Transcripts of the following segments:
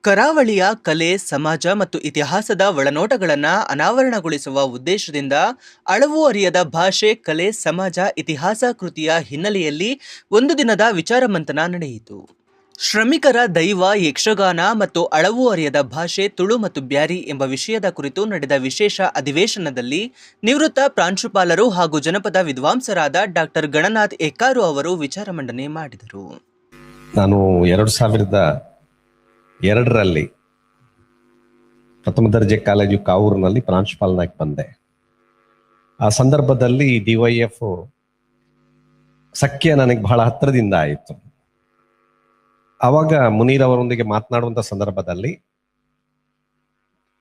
ಕರಾವಳಿಯ ಕಲೆ, ಸಮಾಜ ಮತ್ತು ಇತಿಹಾಸದ ಒಳನೋಟಗಳನ್ನು ಅನಾವರಣಗೊಳಿಸುವ ಉದ್ದೇಶದಿಂದ ಅಳವು ಅರಿಯದ ಭಾಷೆ, ಕಲೆ, ಸಮಾಜ, ಇತಿಹಾಸ ಕೃತಿಯ ಹಿನ್ನೆಲೆಯಲ್ಲಿ ಒಂದು ದಿನದ ವಿಚಾರ ಮಂಥನ ನಡೆಯಿತು. ಶ್ರಮಿಕರ ದೈವ, ಯಕ್ಷಗಾನ ಮತ್ತು ಅಳವು ಅರಿಯದ ಭಾಷೆ, ತುಳು ಮತ್ತು ಬ್ಯಾರಿ ಎಂಬ ವಿಷಯದ ಕುರಿತು ನಡೆದ ವಿಶೇಷ ಅಧಿವೇಶನದಲ್ಲಿ ನಿವೃತ್ತ ಪ್ರಾಂಶುಪಾಲರು ಹಾಗೂ ಜನಪದ ವಿದ್ವಾಂಸರಾದ ಡಾಕ್ಟರ್ ಗಣನಾಥ್ ಎಕ್ಕಾರು ಅವರು ವಿಚಾರ ಮಂಡನೆ ಮಾಡಿದರು. ನಾನು 2002ರಲ್ಲಿ ಪ್ರಥಮ ದರ್ಜೆ ಕಾಲೇಜು ಕಾವೂರಿನಲ್ಲಿ ಪ್ರಾಂಶುಪಾಲನಾಗಿ ಬಂದೆ. ಆ ಸಂದರ್ಭದಲ್ಲಿ DYF ಸಖ್ಯ ನನಗೆ ಬಹಳ ಹತ್ತಿರದಿಂದ ಆಯಿತು. ಆವಾಗ ಮುನೀರ್ ಅವರೊಂದಿಗೆ ಮಾತನಾಡುವಂಥ ಸಂದರ್ಭದಲ್ಲಿ,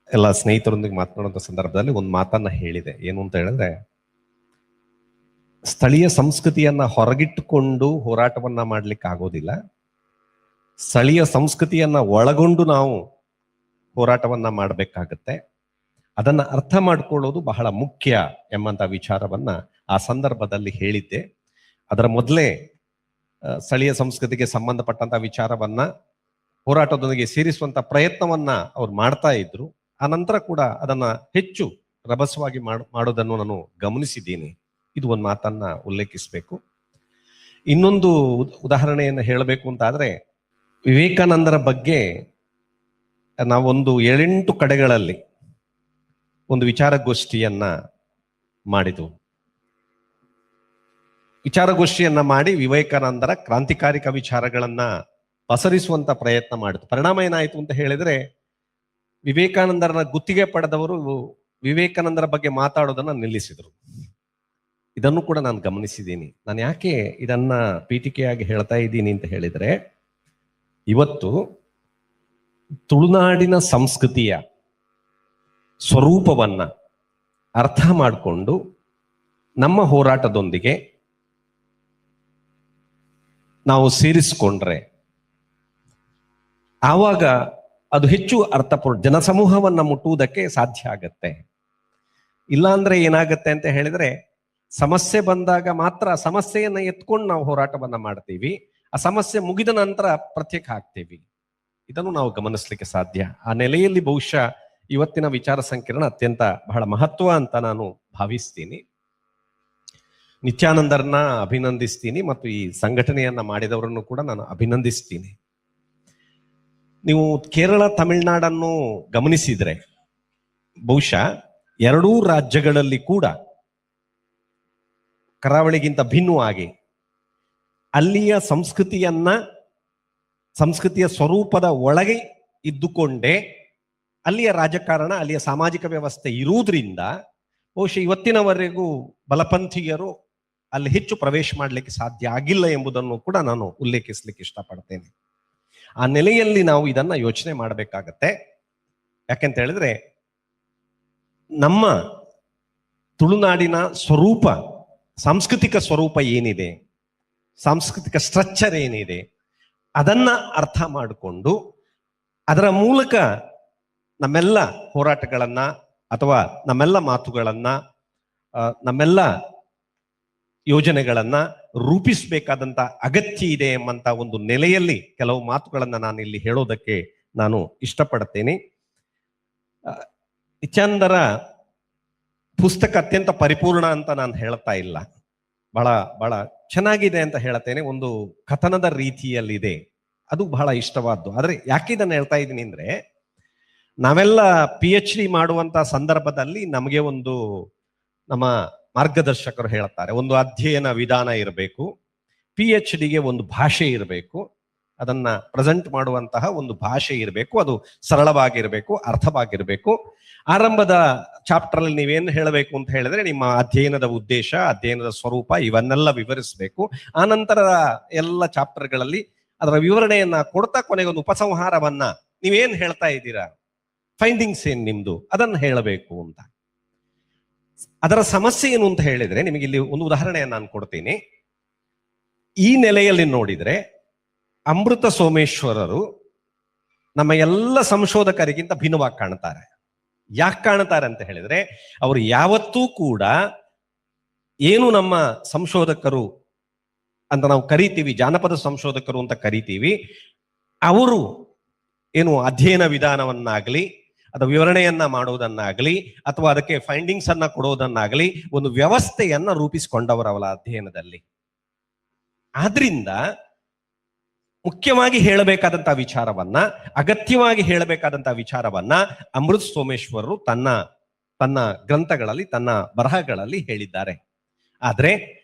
ಎಲ್ಲ ಸ್ನೇಹಿತರೊಂದಿಗೆ ಮಾತನಾಡುವಂಥ ಸಂದರ್ಭದಲ್ಲಿ ಒಂದು ಮಾತನ್ನ ಹೇಳಿದೆ. ಏನು ಅಂತ ಹೇಳಿದ್ರೆ, ಸ್ಥಳೀಯ ಸಂಸ್ಕೃತಿಯನ್ನ ಹೊರಗಿಟ್ಟುಕೊಂಡು ಹೋರಾಟವನ್ನ ಮಾಡ್ಲಿಕ್ಕೆ ಆಗೋದಿಲ್ಲ, ಸ್ಥಳೀಯ ಸಂಸ್ಕೃತಿಯನ್ನ ಒಳಗೊಂಡು ನಾವು ಹೋರಾಟವನ್ನ ಮಾಡಬೇಕಾಗತ್ತೆ. ಅದನ್ನ ಅರ್ಥ ಮಾಡ್ಕೊಳ್ಳೋದು ಬಹಳ ಮುಖ್ಯ ಎಂಬಂತ ವಿಚಾರವನ್ನ ಆ ಸಂದರ್ಭದಲ್ಲಿ ಹೇಳಿದ್ದೆ. ಅದರ ಮೊದಲೇ ಸ್ಥಳೀಯ ಸಂಸ್ಕೃತಿಗೆ ಸಂಬಂಧಪಟ್ಟಂತ ವಿಚಾರವನ್ನ ಹೋರಾಟದೊಂದಿಗೆ ಸೇರಿಸುವಂತ ಪ್ರಯತ್ನವನ್ನ ಅವ್ರು ಮಾಡ್ತಾ ಇದ್ರು. ಆ ನಂತರ ಕೂಡ ಅದನ್ನ ಹೆಚ್ಚು ರಭಸವಾಗಿ ಮಾಡೋದನ್ನು ನಾನು ಗಮನಿಸಿದ್ದೀನಿ. ಇದು ಒಂದು ಮಾತನ್ನ ಉಲ್ಲೇಖಿಸಬೇಕು. ಇನ್ನೊಂದು ಉದಾಹರಣೆಯನ್ನು ಹೇಳಬೇಕು ಅಂತ ಆದ್ರೆ, ವಿವೇಕಾನಂದರ ಬಗ್ಗೆ ನಾವೊಂದು 7-8 ಕಡೆಗಳಲ್ಲಿ ಒಂದು ವಿಚಾರಗೋಷ್ಠಿಯನ್ನ ಮಾಡಿದ್ವು. ವಿಚಾರಗೋಷ್ಠಿಯನ್ನ ಮಾಡಿ ವಿವೇಕಾನಂದರ ಕ್ರಾಂತಿಕಾರಿಕ ವಿಚಾರಗಳನ್ನ ಪಸರಿಸುವಂತ ಪ್ರಯತ್ನ ಮಾಡಿದ್ರು. ಪರಿಣಾಮ ಏನಾಯ್ತು ಅಂತ ಹೇಳಿದ್ರೆ, ವಿವೇಕಾನಂದರನ್ನ ಗುತ್ತಿಗೆ ಪಡೆದವರು ವಿವೇಕಾನಂದರ ಬಗ್ಗೆ ಮಾತಾಡೋದನ್ನ ನಿಲ್ಲಿಸಿದ್ರು. ಇದನ್ನು ಕೂಡ ನಾನು ಗಮನಿಸಿದ್ದೀನಿ. ನಾನು ಯಾಕೆ ಇದನ್ನ ಪೀಠಿಕೆಯಾಗಿ ಹೇಳ್ತಾ ಇದ್ದೀನಿ ಅಂತ ಹೇಳಿದ್ರೆ, ಇವತ್ತು ತುಳುನಾಡಿನ ಸಂಸ್ಕೃತಿಯ ಸ್ವರೂಪವನ್ನ ಅರ್ಥ ಮಾಡಿಕೊಂಡು ನಮ್ಮ ಹೋರಾಟದೊಂದಿಗೆ ನಾವು ಸೇರಿಸಿಕೊಂಡ್ರೆ ಆವಾಗ ಅದು ಹೆಚ್ಚು ಅರ್ಥಪೂರ್ಣ ಜನಸಮೂಹವನ್ನ ಮುಟ್ಟುವುದಕ್ಕೆ ಸಾಧ್ಯ ಆಗತ್ತೆ. ಇಲ್ಲಾಂದ್ರೆ ಏನಾಗತ್ತೆ ಅಂತ ಹೇಳಿದ್ರೆ, ಸಮಸ್ಯೆ ಬಂದಾಗ ಮಾತ್ರ ಸಮಸ್ಯೆಯನ್ನ ಎತ್ಕೊಂಡು ನಾವು ಹೋರಾಟವನ್ನ ಮಾಡ್ತೀವಿ, ಆ ಸಮಸ್ಯೆ ಮುಗಿದ ನಂತರ ಪ್ರತ್ಯೇಕ ಆಗ್ತೀವಿ. ಇದನ್ನು ನಾವು ಗಮನಿಸ್ಲಿಕ್ಕೆ ಸಾಧ್ಯ. ಆ ನೆಲೆಯಲ್ಲಿ ಬಹುಶಃ ಇವತ್ತಿನ ವಿಚಾರ ಸಂಕಿರಣ ಅತ್ಯಂತ ಬಹಳ ಮಹತ್ವ ಅಂತ ನಾನು ಭಾವಿಸ್ತೀನಿ. ನಿತ್ಯಾನಂದರನ್ನ ಅಭಿನಂದಿಸ್ತೀನಿ ಮತ್ತು ಈ ಸಂಘಟನೆಯನ್ನ ಮಾಡಿದವರನ್ನು ಕೂಡ ನಾನು ಅಭಿನಂದಿಸ್ತೀನಿ. ನೀವು ಕೇರಳ, ತಮಿಳುನಾಡನ್ನು ಗಮನಿಸಿದ್ರೆ ಬಹುಶಃ ಎರಡೂ ರಾಜ್ಯಗಳಲ್ಲಿ ಕೂಡ ಕರಾವಳಿಗಿಂತ ಭಿನ್ನವಾಗಿ ಅಲ್ಲಿಯ ಸಂಸ್ಕೃತಿಯ ಸ್ವರೂಪದ ಒಳಗೆ ಇದ್ದುಕೊಂಡೇ ಅಲ್ಲಿಯ ರಾಜಕಾರಣ, ಅಲ್ಲಿಯ ಸಾಮಾಜಿಕ ವ್ಯವಸ್ಥೆ ಇರುವುದರಿಂದ ಬಹುಶಃ ಇವತ್ತಿನವರೆಗೂ ಬಲಪಂಥೀಯರು ಅಲ್ಲಿ ಹೆಚ್ಚು ಪ್ರವೇಶ ಮಾಡಲಿಕ್ಕೆ ಸಾಧ್ಯ ಆಗಿಲ್ಲ ಎಂಬುದನ್ನು ಕೂಡ ನಾನು ಉಲ್ಲೇಖಿಸ್ಲಿಕ್ಕೆ ಇಷ್ಟಪಡ್ತೇನೆ. ಆ ನೆಲೆಯಲ್ಲಿ ನಾವು ಇದನ್ನ ಯೋಚನೆ ಮಾಡಬೇಕಾಗತ್ತೆ. ಯಾಕೆಂತ ಹೇಳಿದ್ರೆ, ನಮ್ಮ ತುಳುನಾಡಿನ ಸ್ವರೂಪ, ಸಾಂಸ್ಕೃತಿಕ ಸ್ವರೂಪ ಏನಿದೆ, ಸಾಂಸ್ಕೃತಿಕ ಸ್ಟ್ರಕ್ಚರ್ ಏನಿದೆ, ಅದನ್ನ ಅರ್ಥ ಮಾಡಿಕೊಂಡು ಅದರ ಮೂಲಕ ನಮ್ಮೆಲ್ಲ ಹೋರಾಟಗಳನ್ನ ಅಥವಾ ನಮ್ಮೆಲ್ಲ ಮಾತುಗಳನ್ನ, ನಮ್ಮೆಲ್ಲ ಯೋಜನೆಗಳನ್ನ ರೂಪಿಸಬೇಕಾದಂತ ಅಗತ್ಯ ಇದೆ ಎಂಬಂತ ಒಂದು ನೆಲೆಯಲ್ಲಿ ಕೆಲವು ಮಾತುಗಳನ್ನ ನಾನು ಇಲ್ಲಿ ಹೇಳೋದಕ್ಕೆ ನಾನು ಇಷ್ಟಪಡ್ತೇನೆ. ನಿತ್ಯಾನಂದರ ಪುಸ್ತಕ ಅತ್ಯಂತ ಪರಿಪೂರ್ಣ ಅಂತ ನಾನು ಹೇಳ್ತಾ ಇಲ್ಲ, ಬಹಳ ಬಹಳ ಚೆನ್ನಾಗಿದೆ ಅಂತ ಹೇಳ್ತೇನೆ. ಒಂದು ಕಥನದ ರೀತಿಯಲ್ಲಿದೆ, ಅದು ಬಹಳ ಇಷ್ಟವಾದ್ದು. ಆದ್ರೆ ಯಾಕೆ ಇದನ್ನ ಹೇಳ್ತಾ ಇದ್ದೀನಿ ಅಂದ್ರೆ, ನಾವೆಲ್ಲ PhD ಮಾಡುವಂತ ಸಂದರ್ಭದಲ್ಲಿ ನಮಗೆ ಒಂದು ನಮ್ಮ ಮಾರ್ಗದರ್ಶಕರು ಹೇಳ್ತಾರೆ, ಒಂದು ಅಧ್ಯಯನ ವಿಧಾನ ಇರಬೇಕು, PhDಗೆ ಒಂದು ಭಾಷೆ ಇರಬೇಕು, ಅದನ್ನ ಪ್ರೆಸೆಂಟ್ ಮಾಡುವಂತಹ ಒಂದು ಭಾಷೆ ಇರಬೇಕು, ಅದು ಸರಳವಾಗಿರ್ಬೇಕು, ಅರ್ಥವಾಗಿರ್ಬೇಕು. ಆರಂಭದ ಚಾಪ್ಟರ್ ಅಲ್ಲಿ ನೀವೇನು ಹೇಳಬೇಕು ಅಂತ ಹೇಳಿದ್ರೆ, ನಿಮ್ಮ ಅಧ್ಯಯನದ ಉದ್ದೇಶ, ಅಧ್ಯಯನದ ಸ್ವರೂಪ ಇವನ್ನೆಲ್ಲ ವಿವರಿಸಬೇಕು. ಆ ನಂತರ ಎಲ್ಲ ಚಾಪ್ಟರ್ಗಳಲ್ಲಿ ಅದರ ವಿವರಣೆಯನ್ನ ಕೊಡ್ತಾ ಕೊನೆಗೆ ಒಂದು ಉಪಸಂಹಾರವನ್ನ, ನೀವೇನ್ ಹೇಳ್ತಾ ಇದ್ದೀರಾ, ಫೈಂಡಿಂಗ್ಸ್ ಏನ್ ನಿಮ್ದು, ಅದನ್ನ ಹೇಳಬೇಕು ಅಂತ. ಅದರ ಸಮಸ್ಯೆ ಏನು ಅಂತ ಹೇಳಿದ್ರೆ, ನಿಮಗೆ ಇಲ್ಲಿ ಒಂದು ಉದಾಹರಣೆಯನ್ನು ನಾನು ಕೊಡ್ತೀನಿ. ಈ ನೆಲೆಯಲ್ಲಿ ನೋಡಿದ್ರೆ ಅಮೃತ ಸೋಮೇಶ್ವರರು ನಮ್ಮ ಎಲ್ಲ ಸಂಶೋಧಕರಿಗಿಂತ ಭಿನ್ನವಾಗಿ ಕಾಣ್ತಾರೆ. ಯಾಕೆ ಕಾಣ್ತಾರೆ ಅಂತ ಹೇಳಿದ್ರೆ, ಅವರು ಯಾವತ್ತೂ ಕೂಡ ಏನು ನಮ್ಮ ಸಂಶೋಧಕರು ಅಂತ ನಾವು ಕರಿತೀವಿ, ಜಾನಪದ ಸಂಶೋಧಕರು ಅಂತ ಕರಿತೀವಿ, ಅವರು ಏನು ಅಧ್ಯಯನ ವಿಧಾನವನ್ನಾಗ್ಲಿ ಅಥವಾ ವಿವರಣೆಯನ್ನ ಮಾಡುವುದನ್ನಾಗ್ಲಿ ಅಥವಾ ಅದಕ್ಕೆ ಫೈಂಡಿಂಗ್ಸ್ ಅನ್ನ ಕೊಡುವುದನ್ನಾಗ್ಲಿ ಒಂದು ವ್ಯವಸ್ಥೆಯನ್ನ ರೂಪಿಸಿಕೊಂಡವರವರ ಅಧ್ಯಯನದಲ್ಲಿ. ಆದ್ರಿಂದ ಮುಖ್ಯವಾಗಿ ಹೇಳಬೇಕಾದಂತಹ ವಿಚಾರವನ್ನ, ಅಗತ್ಯವಾಗಿ ಹೇಳಬೇಕಾದಂತಹ ವಿಚಾರವನ್ನ ಅಮೃತ್ ಸೋಮೇಶ್ವರರು ತನ್ನ ಗ್ರಂಥಗಳಲ್ಲಿ, ತನ್ನ ಬರಹಗಳಲ್ಲಿ ಹೇಳಿದ್ದಾರೆ. ಆದ್ರೆ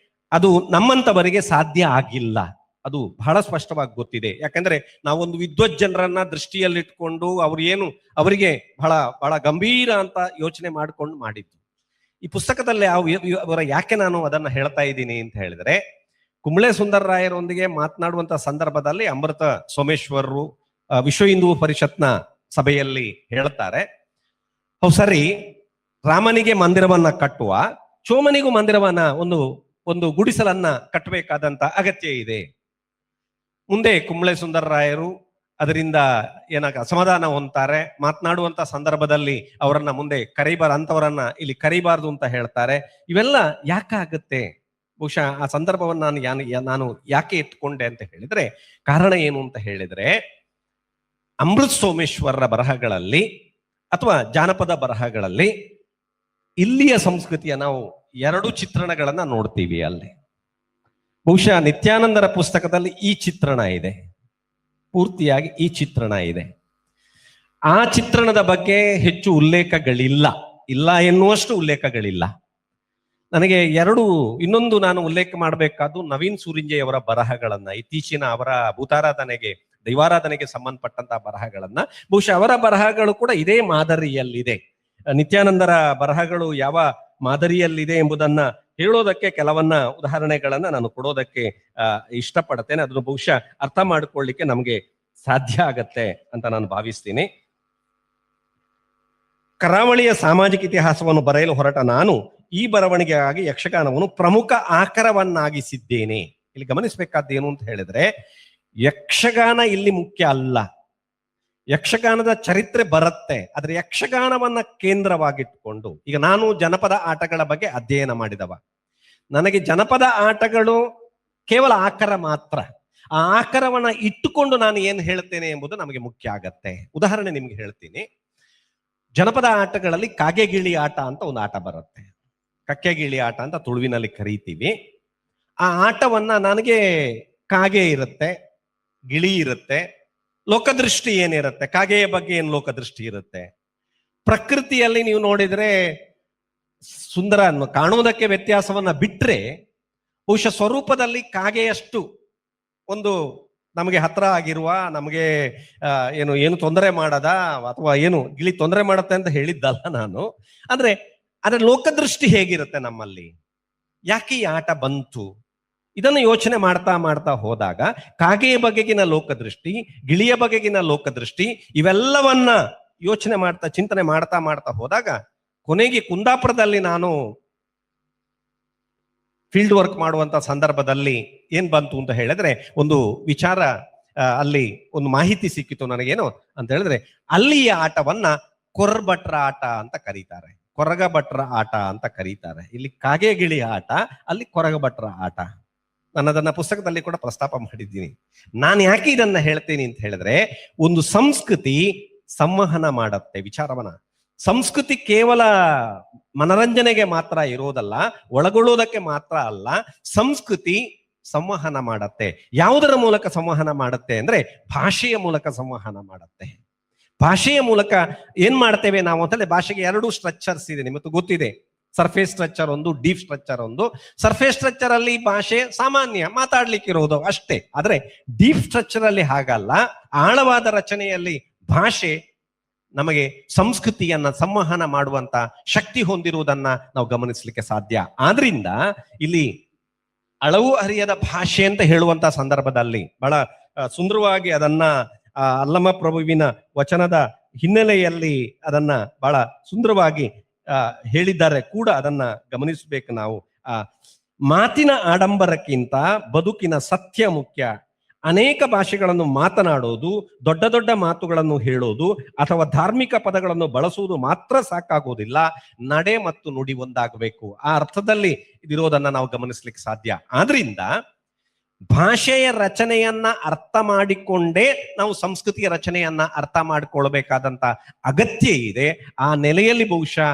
ಅದು ನಮ್ಮಂತವರಿಗೆ ಸಾಧ್ಯ ಆಗಿಲ್ಲ. ಅದು ಬಹಳ ಸ್ಪಷ್ಟವಾಗಿ ಗೊತ್ತಿದೆ. ಯಾಕಂದ್ರೆ ನಾವೊಂದು ವಿದ್ವಜ್ಜನರನ್ನ ದೃಷ್ಟಿಯಲ್ಲಿಟ್ಕೊಂಡು ಅವರಿಗೆ ಬಹಳ ಗಂಭೀರ ಅಂತ ಯೋಚನೆ ಮಾಡ್ಕೊಂಡು ಮಾಡಿದ್ದು. ಈ ಪುಸ್ತಕದಲ್ಲಿ ಅವರ ಯಾಕೆ ನಾನು ಅದನ್ನ ಹೇಳ್ತಾ ಇದ್ದೀನಿ ಅಂತ ಹೇಳಿದ್ರೆ, ಕುಂಬ್ಳೆ ಸುಂದರರಾಯರೊಂದಿಗೆ ಮಾತನಾಡುವಂತ ಸಂದರ್ಭದಲ್ಲಿ ಅಮೃತ ಸೋಮೇಶ್ವರರು ವಿಶ್ವ ಹಿಂದೂ ಪರಿಷತ್ನ ಸಭೆಯಲ್ಲಿ ಹೇಳ್ತಾರೆ, ಹೌದು ಸರಿ, ರಾಮನಿಗೆ ಮಂದಿರವನ್ನ ಕಟ್ಟುವ, ಚೋಮನಿಗೂ ಮಂದಿರವನ್ನ ಒಂದು ಗುಡಿಸಲನ್ನ ಕಟ್ಟಬೇಕಾದಂತ ಅಗತ್ಯ ಇದೆ. ಮುಂದೆ ಕುಂಬ್ಳೆ ಸುಂದರರಾಯರು ಅದರಿಂದ ಅಸಮಾಧಾನ ಹೊಂದ್ತಾರೆ. ಮಾತನಾಡುವಂತ ಸಂದರ್ಭದಲ್ಲಿ ಅವರನ್ನ ಮುಂದೆ ಅಂತವರನ್ನ ಇಲ್ಲಿ ಕರೀಬಾರ್ದು ಅಂತ ಹೇಳ್ತಾರೆ. ಇವೆಲ್ಲ ಯಾಕಾಗತ್ತೆ? ಬಹುಶಃ ಆ ಸಂದರ್ಭವನ್ನು ನಾನು ಯಾಕೆ ಎತ್ಕೊಂಡೆ ಅಂತ ಹೇಳಿದ್ರೆ, ಕಾರಣ ಏನು ಅಂತ ಹೇಳಿದ್ರೆ, ಅಮೃತ್ ಸೋಮೇಶ್ವರರ ಬರಹಗಳಲ್ಲಿ ಅಥವಾ ಜಾನಪದ ಬರಹಗಳಲ್ಲಿ ಇಲ್ಲಿಯ ಸಂಸ್ಕೃತಿಯ ನಾವು 2 ಚಿತ್ರಣಗಳನ್ನ ನೋಡ್ತೀವಿ. ಅಲ್ಲಿ ಬಹುಶಃ ನಿತ್ಯಾನಂದರ ಪುಸ್ತಕದಲ್ಲಿ ಈ ಚಿತ್ರಣ ಇದೆ, ಪೂರ್ತಿಯಾಗಿ ಈ ಚಿತ್ರಣ ಇದೆ. ಆ ಚಿತ್ರಣದ ಬಗ್ಗೆ ಹೆಚ್ಚು ಉಲ್ಲೇಖಗಳಿಲ್ಲ, ಇಲ್ಲ ಎನ್ನುವಷ್ಟು ಉಲ್ಲೇಖಗಳಿಲ್ಲ. ನನಗೆ ಇನ್ನೊಂದು ನಾನು ಉಲ್ಲೇಖ ಮಾಡಬೇಕಾದ್ದು ನವೀನ್ ಸೂರಿಂಜೆಯವರ ಬರಹಗಳನ್ನ, ಇತ್ತೀಚಿನ ಅವರ ದೈವಾರಾಧನೆಗೆ ಸಂಬಂಧಪಟ್ಟಂತಹ ಬರಹಗಳನ್ನ. ಬಹುಶಃ ಅವರ ಬರಹಗಳು ಕೂಡ ಇದೇ ಮಾದರಿಯಲ್ಲಿದೆ. ನಿತ್ಯಾನಂದರ ಬರಹಗಳು ಯಾವ ಮಾದರಿಯಲ್ಲಿದೆ ಎಂಬುದನ್ನ ಹೇಳೋದಕ್ಕೆ ಕೆಲವನ್ನ ಉದಾಹರಣೆಗಳನ್ನ ನಾನು ಕೊಡೋದಕ್ಕೆ ಇಷ್ಟಪಡ್ತೇನೆ. ಅದನ್ನು ಬಹುಶಃ ಅರ್ಥ ಮಾಡಿಕೊಳ್ಳಿಕ್ಕೆ ನಮಗೆ ಸಾಧ್ಯ ಆಗತ್ತೆ ಅಂತ ನಾನು ಭಾವಿಸ್ತೀನಿ. ಕರಾವಳಿಯ ಸಾಮಾಜಿಕ ಇತಿಹಾಸವನ್ನು ಬರೆಯಲು ಹೊರಟ ನಾನು ಈ ಬರವಣಿಗೆಗಾಗಿ ಯಕ್ಷಗಾನವನ್ನು ಪ್ರಮುಖ ಆಕರವನ್ನಾಗಿಸಿದ್ದೇನೆ. ಇಲ್ಲಿ ಗಮನಿಸಬೇಕಾದ್ದೇನು ಅಂತ ಹೇಳಿದ್ರೆ, ಯಕ್ಷಗಾನ ಇಲ್ಲಿ ಮುಖ್ಯ ಅಲ್ಲ. ಯಕ್ಷಗಾನದ ಚರಿತ್ರೆ ಬರುತ್ತೆ, ಆದ್ರೆ ಯಕ್ಷಗಾನವನ್ನ ಕೇಂದ್ರವಾಗಿಟ್ಕೊಂಡು, ಈಗ ನಾನು ಜನಪದ ಆಟಗಳ ಬಗ್ಗೆ ಅಧ್ಯಯನ ಮಾಡಿದವ, ನನಗೆ ಜನಪದ ಆಟಗಳು ಕೇವಲ ಆಕರ ಮಾತ್ರ. ಆ ಆಕರವನ್ನ ಇಟ್ಟುಕೊಂಡು ನಾನು ಏನ್ ಹೇಳ್ತೇನೆ ಎಂಬುದು ನಮಗೆ ಮುಖ್ಯ ಆಗತ್ತೆ. ಉದಾಹರಣೆ ನಿಮ್ಗೆ ಹೇಳ್ತೀನಿ. ಜನಪದ ಆಟಗಳಲ್ಲಿ ಕಾಗೆಗಿಳಿ ಆಟ ಅಂತ ಒಂದು ಆಟ ಬರುತ್ತೆ. ಕಕ್ಕೆಗಿಳಿ ಆಟ ಅಂತ ತುಳುವಿನಲ್ಲಿ ಕರೀತೀವಿ. ಆ ಆಟವನ್ನ ನನಗೆ ಕಾಗೆ ಇರುತ್ತೆ, ಗಿಳಿ ಇರುತ್ತೆ, ಲೋಕದೃಷ್ಟಿ ಏನಿರುತ್ತೆ, ಕಾಗೆಯ ಬಗ್ಗೆ ಏನು ಲೋಕದೃಷ್ಟಿ ಇರುತ್ತೆ. ಪ್ರಕೃತಿಯಲ್ಲಿ ನೀವು ನೋಡಿದ್ರೆ ಸುಂದರ ಕಾಣುವುದಕ್ಕೆ ವ್ಯತ್ಯಾಸವನ್ನ ಬಿಟ್ರೆ, ಬಹುಶಃ ಸ್ವರೂಪದಲ್ಲಿ ಕಾಗೆಯಷ್ಟು ಒಂದು ನಮಗೆ ಹತ್ರ ಆಗಿರುವ, ನಮಗೆ ಏನು ತೊಂದರೆ ಮಾಡದ, ಅಥವಾ ಏನು ಗಿಳಿ ತೊಂದರೆ ಮಾಡತ್ತೆ ಅಂತ ಹೇಳಿದ್ದಲ್ಲ ನಾನು. ಆದ್ರೆ ಲೋಕದೃಷ್ಟಿ ಹೇಗಿರುತ್ತೆ ನಮ್ಮಲ್ಲಿ, ಯಾಕೆ ಈ ಆಟ ಬಂತು, ಇದನ್ನು ಯೋಚನೆ ಮಾಡ್ತಾ ಹೋದಾಗ ಕಾಗೆಯ ಬಗೆಗಿನ ಲೋಕದೃಷ್ಟಿ, ಗಿಳಿಯ ಬಗೆಗಿನ ಲೋಕದೃಷ್ಟಿ, ಇವೆಲ್ಲವನ್ನ ಯೋಚನೆ ಚಿಂತನೆ ಮಾಡ್ತಾ ಹೋದಾಗ ಕೊನೆಗೆ ಕುಂದಾಪುರದಲ್ಲಿ ನಾನು ಫೀಲ್ಡ್ ವರ್ಕ್ ಮಾಡುವಂತ ಸಂದರ್ಭದಲ್ಲಿ ಏನ್ ಬಂತು ಅಂತ ಹೇಳಿದ್ರೆ, ಒಂದು ವಿಚಾರ, ಅಲ್ಲಿ ಒಂದು ಮಾಹಿತಿ ಸಿಕ್ಕಿತು ನನಗೇನು ಅಂತ ಹೇಳಿದ್ರೆ, ಅಲ್ಲಿ ಈ ಆಟವನ್ನ ಕೊರ್ಭಟ್ರ ಆಟ ಅಂತ ಕರೀತಾರೆ, ಕೊರಗಭಟ್ರ ಆಟ ಅಂತ ಕರೀತಾರೆ. ಇಲ್ಲಿ ಕಾಗೆ ಗಿಳಿ ಆಟ, ಅಲ್ಲಿ ಕೊರಗಭಟ್ರ ಆಟ. ನಾನು ಅದನ್ನ ಪುಸ್ತಕದಲ್ಲಿ ಕೂಡ ಪ್ರಸ್ತಾಪ ಮಾಡಿದ್ದೀನಿ. ನಾನು ಯಾಕೆ ಇದನ್ನ ಹೇಳ್ತೇನೆ ಅಂತ ಹೇಳಿದ್ರೆ, ಒಂದು ಸಂಸ್ಕೃತಿ ಸಂವಹನ ಮಾಡತ್ತೆ ವಿಚಾರವನ್ನ. ಸಂಸ್ಕೃತಿ ಕೇವಲ ಮನರಂಜನೆಗೆ ಮಾತ್ರ ಇರೋದಲ್ಲ, ಒಳಗೊಳ್ಳೋದಕ್ಕೆ ಮಾತ್ರ ಅಲ್ಲ. ಸಂಸ್ಕೃತಿ ಸಂವಹನ ಮಾಡತ್ತೆ. ಯಾವುದರ ಮೂಲಕ ಸಂವಹನ ಮಾಡತ್ತೆ ಅಂದ್ರೆ, ಭಾಷೆಯ ಮೂಲಕ ಸಂವಹನ ಮಾಡತ್ತೆ. ಭಾಷೆಯ ಮೂಲಕ ಏನ್ ಮಾಡ್ತೇವೆ ನಾವು ಅಂತಂದ್ರೆ, ಭಾಷೆಗೆ 2 ಸ್ಟ್ರಕ್ಚರ್ಸ್ ಇದೆ, ನಿಮಗೆ ಗೊತ್ತಿದೆ. ಸರ್ಫೇಸ್ ಸ್ಟ್ರಕ್ಚರ್ ಒಂದು, ಡೀಪ್ ಸ್ಟ್ರಕ್ಚರ್ ಒಂದು. ಸರ್ಫೇಸ್ ಸ್ಟ್ರಕ್ಚರ್ ಅಲ್ಲಿ ಭಾಷೆ ಸಾಮಾನ್ಯ ಮಾತಾಡ್ಲಿಕ್ಕೆ ಇರೋದು ಅಷ್ಟೇ. ಆದ್ರೆ ಡೀಪ್ ಸ್ಟ್ರಕ್ಚರ್ ಅಲ್ಲಿ ಹಾಗಲ್ಲ. ಆಳವಾದ ರಚನೆಯಲ್ಲಿ ಭಾಷೆ ನಮಗೆ ಸಂಸ್ಕೃತಿಯನ್ನ ಸಂವಹನ ಮಾಡುವಂತ ಶಕ್ತಿ ಹೊಂದಿರುವುದನ್ನ ನಾವು ಗಮನಿಸಲಿಕ್ಕೆ ಸಾಧ್ಯ. ಆದ್ರಿಂದ ಇಲ್ಲಿ ಅಳವು ಅರಿಯದ ಭಾಷೆ ಅಂತ ಹೇಳುವಂತ ಸಂದರ್ಭದಲ್ಲಿ ಬಹಳ ಸುಂದರವಾಗಿ ಅದನ್ನ ಅಲ್ಲಮ ಪ್ರಭುವಿನ ವಚನದ ಹಿನ್ನೆಲೆಯಲ್ಲಿ ಅದನ್ನ ಬಹಳ ಸುಂದರವಾಗಿ ಹೇಳಿದ್ದಾರೆ ಕೂಡ. ಅದನ್ನ ಗಮನಿಸಬೇಕು ನಾವು. ಮಾತಿನ ಆಡಂಬರಕ್ಕಿಂತ ಬದುಕಿನ ಸತ್ಯ ಮುಖ್ಯ. ಅನೇಕ ಭಾಷೆಗಳನ್ನು ಮಾತನಾಡೋದು, ದೊಡ್ಡ ದೊಡ್ಡ ಮಾತುಗಳನ್ನು ಹೇಳೋದು ಅಥವಾ ಧಾರ್ಮಿಕ ಪದಗಳನ್ನು ಬಳಸುವುದು ಮಾತ್ರ ಸಾಕಾಗೋದಿಲ್ಲ. ನಡೆ ಮತ್ತು ನುಡಿ ಒಂದಾಗಬೇಕು. ಆ ಅರ್ಥದಲ್ಲಿ ಇದಿರೋದನ್ನ ನಾವು ಗಮನಿಸ್ಲಿಕ್ಕೆ ಸಾಧ್ಯ. ಆದ್ರಿಂದ ಭಾಷೆಯ ರಚನೆಯನ್ನ ಅರ್ಥ ಮಾಡಿಕೊಂಡೇ ನಾವು ಸಂಸ್ಕೃತಿಯ ರಚನೆಯನ್ನ ಅರ್ಥ ಮಾಡಿಕೊಳ್ಬೇಕಾದಂತ ಅಗತ್ಯ ಇದೆ. ಆ ನೆಲೆಯಲ್ಲಿ ಬಹುಶಃ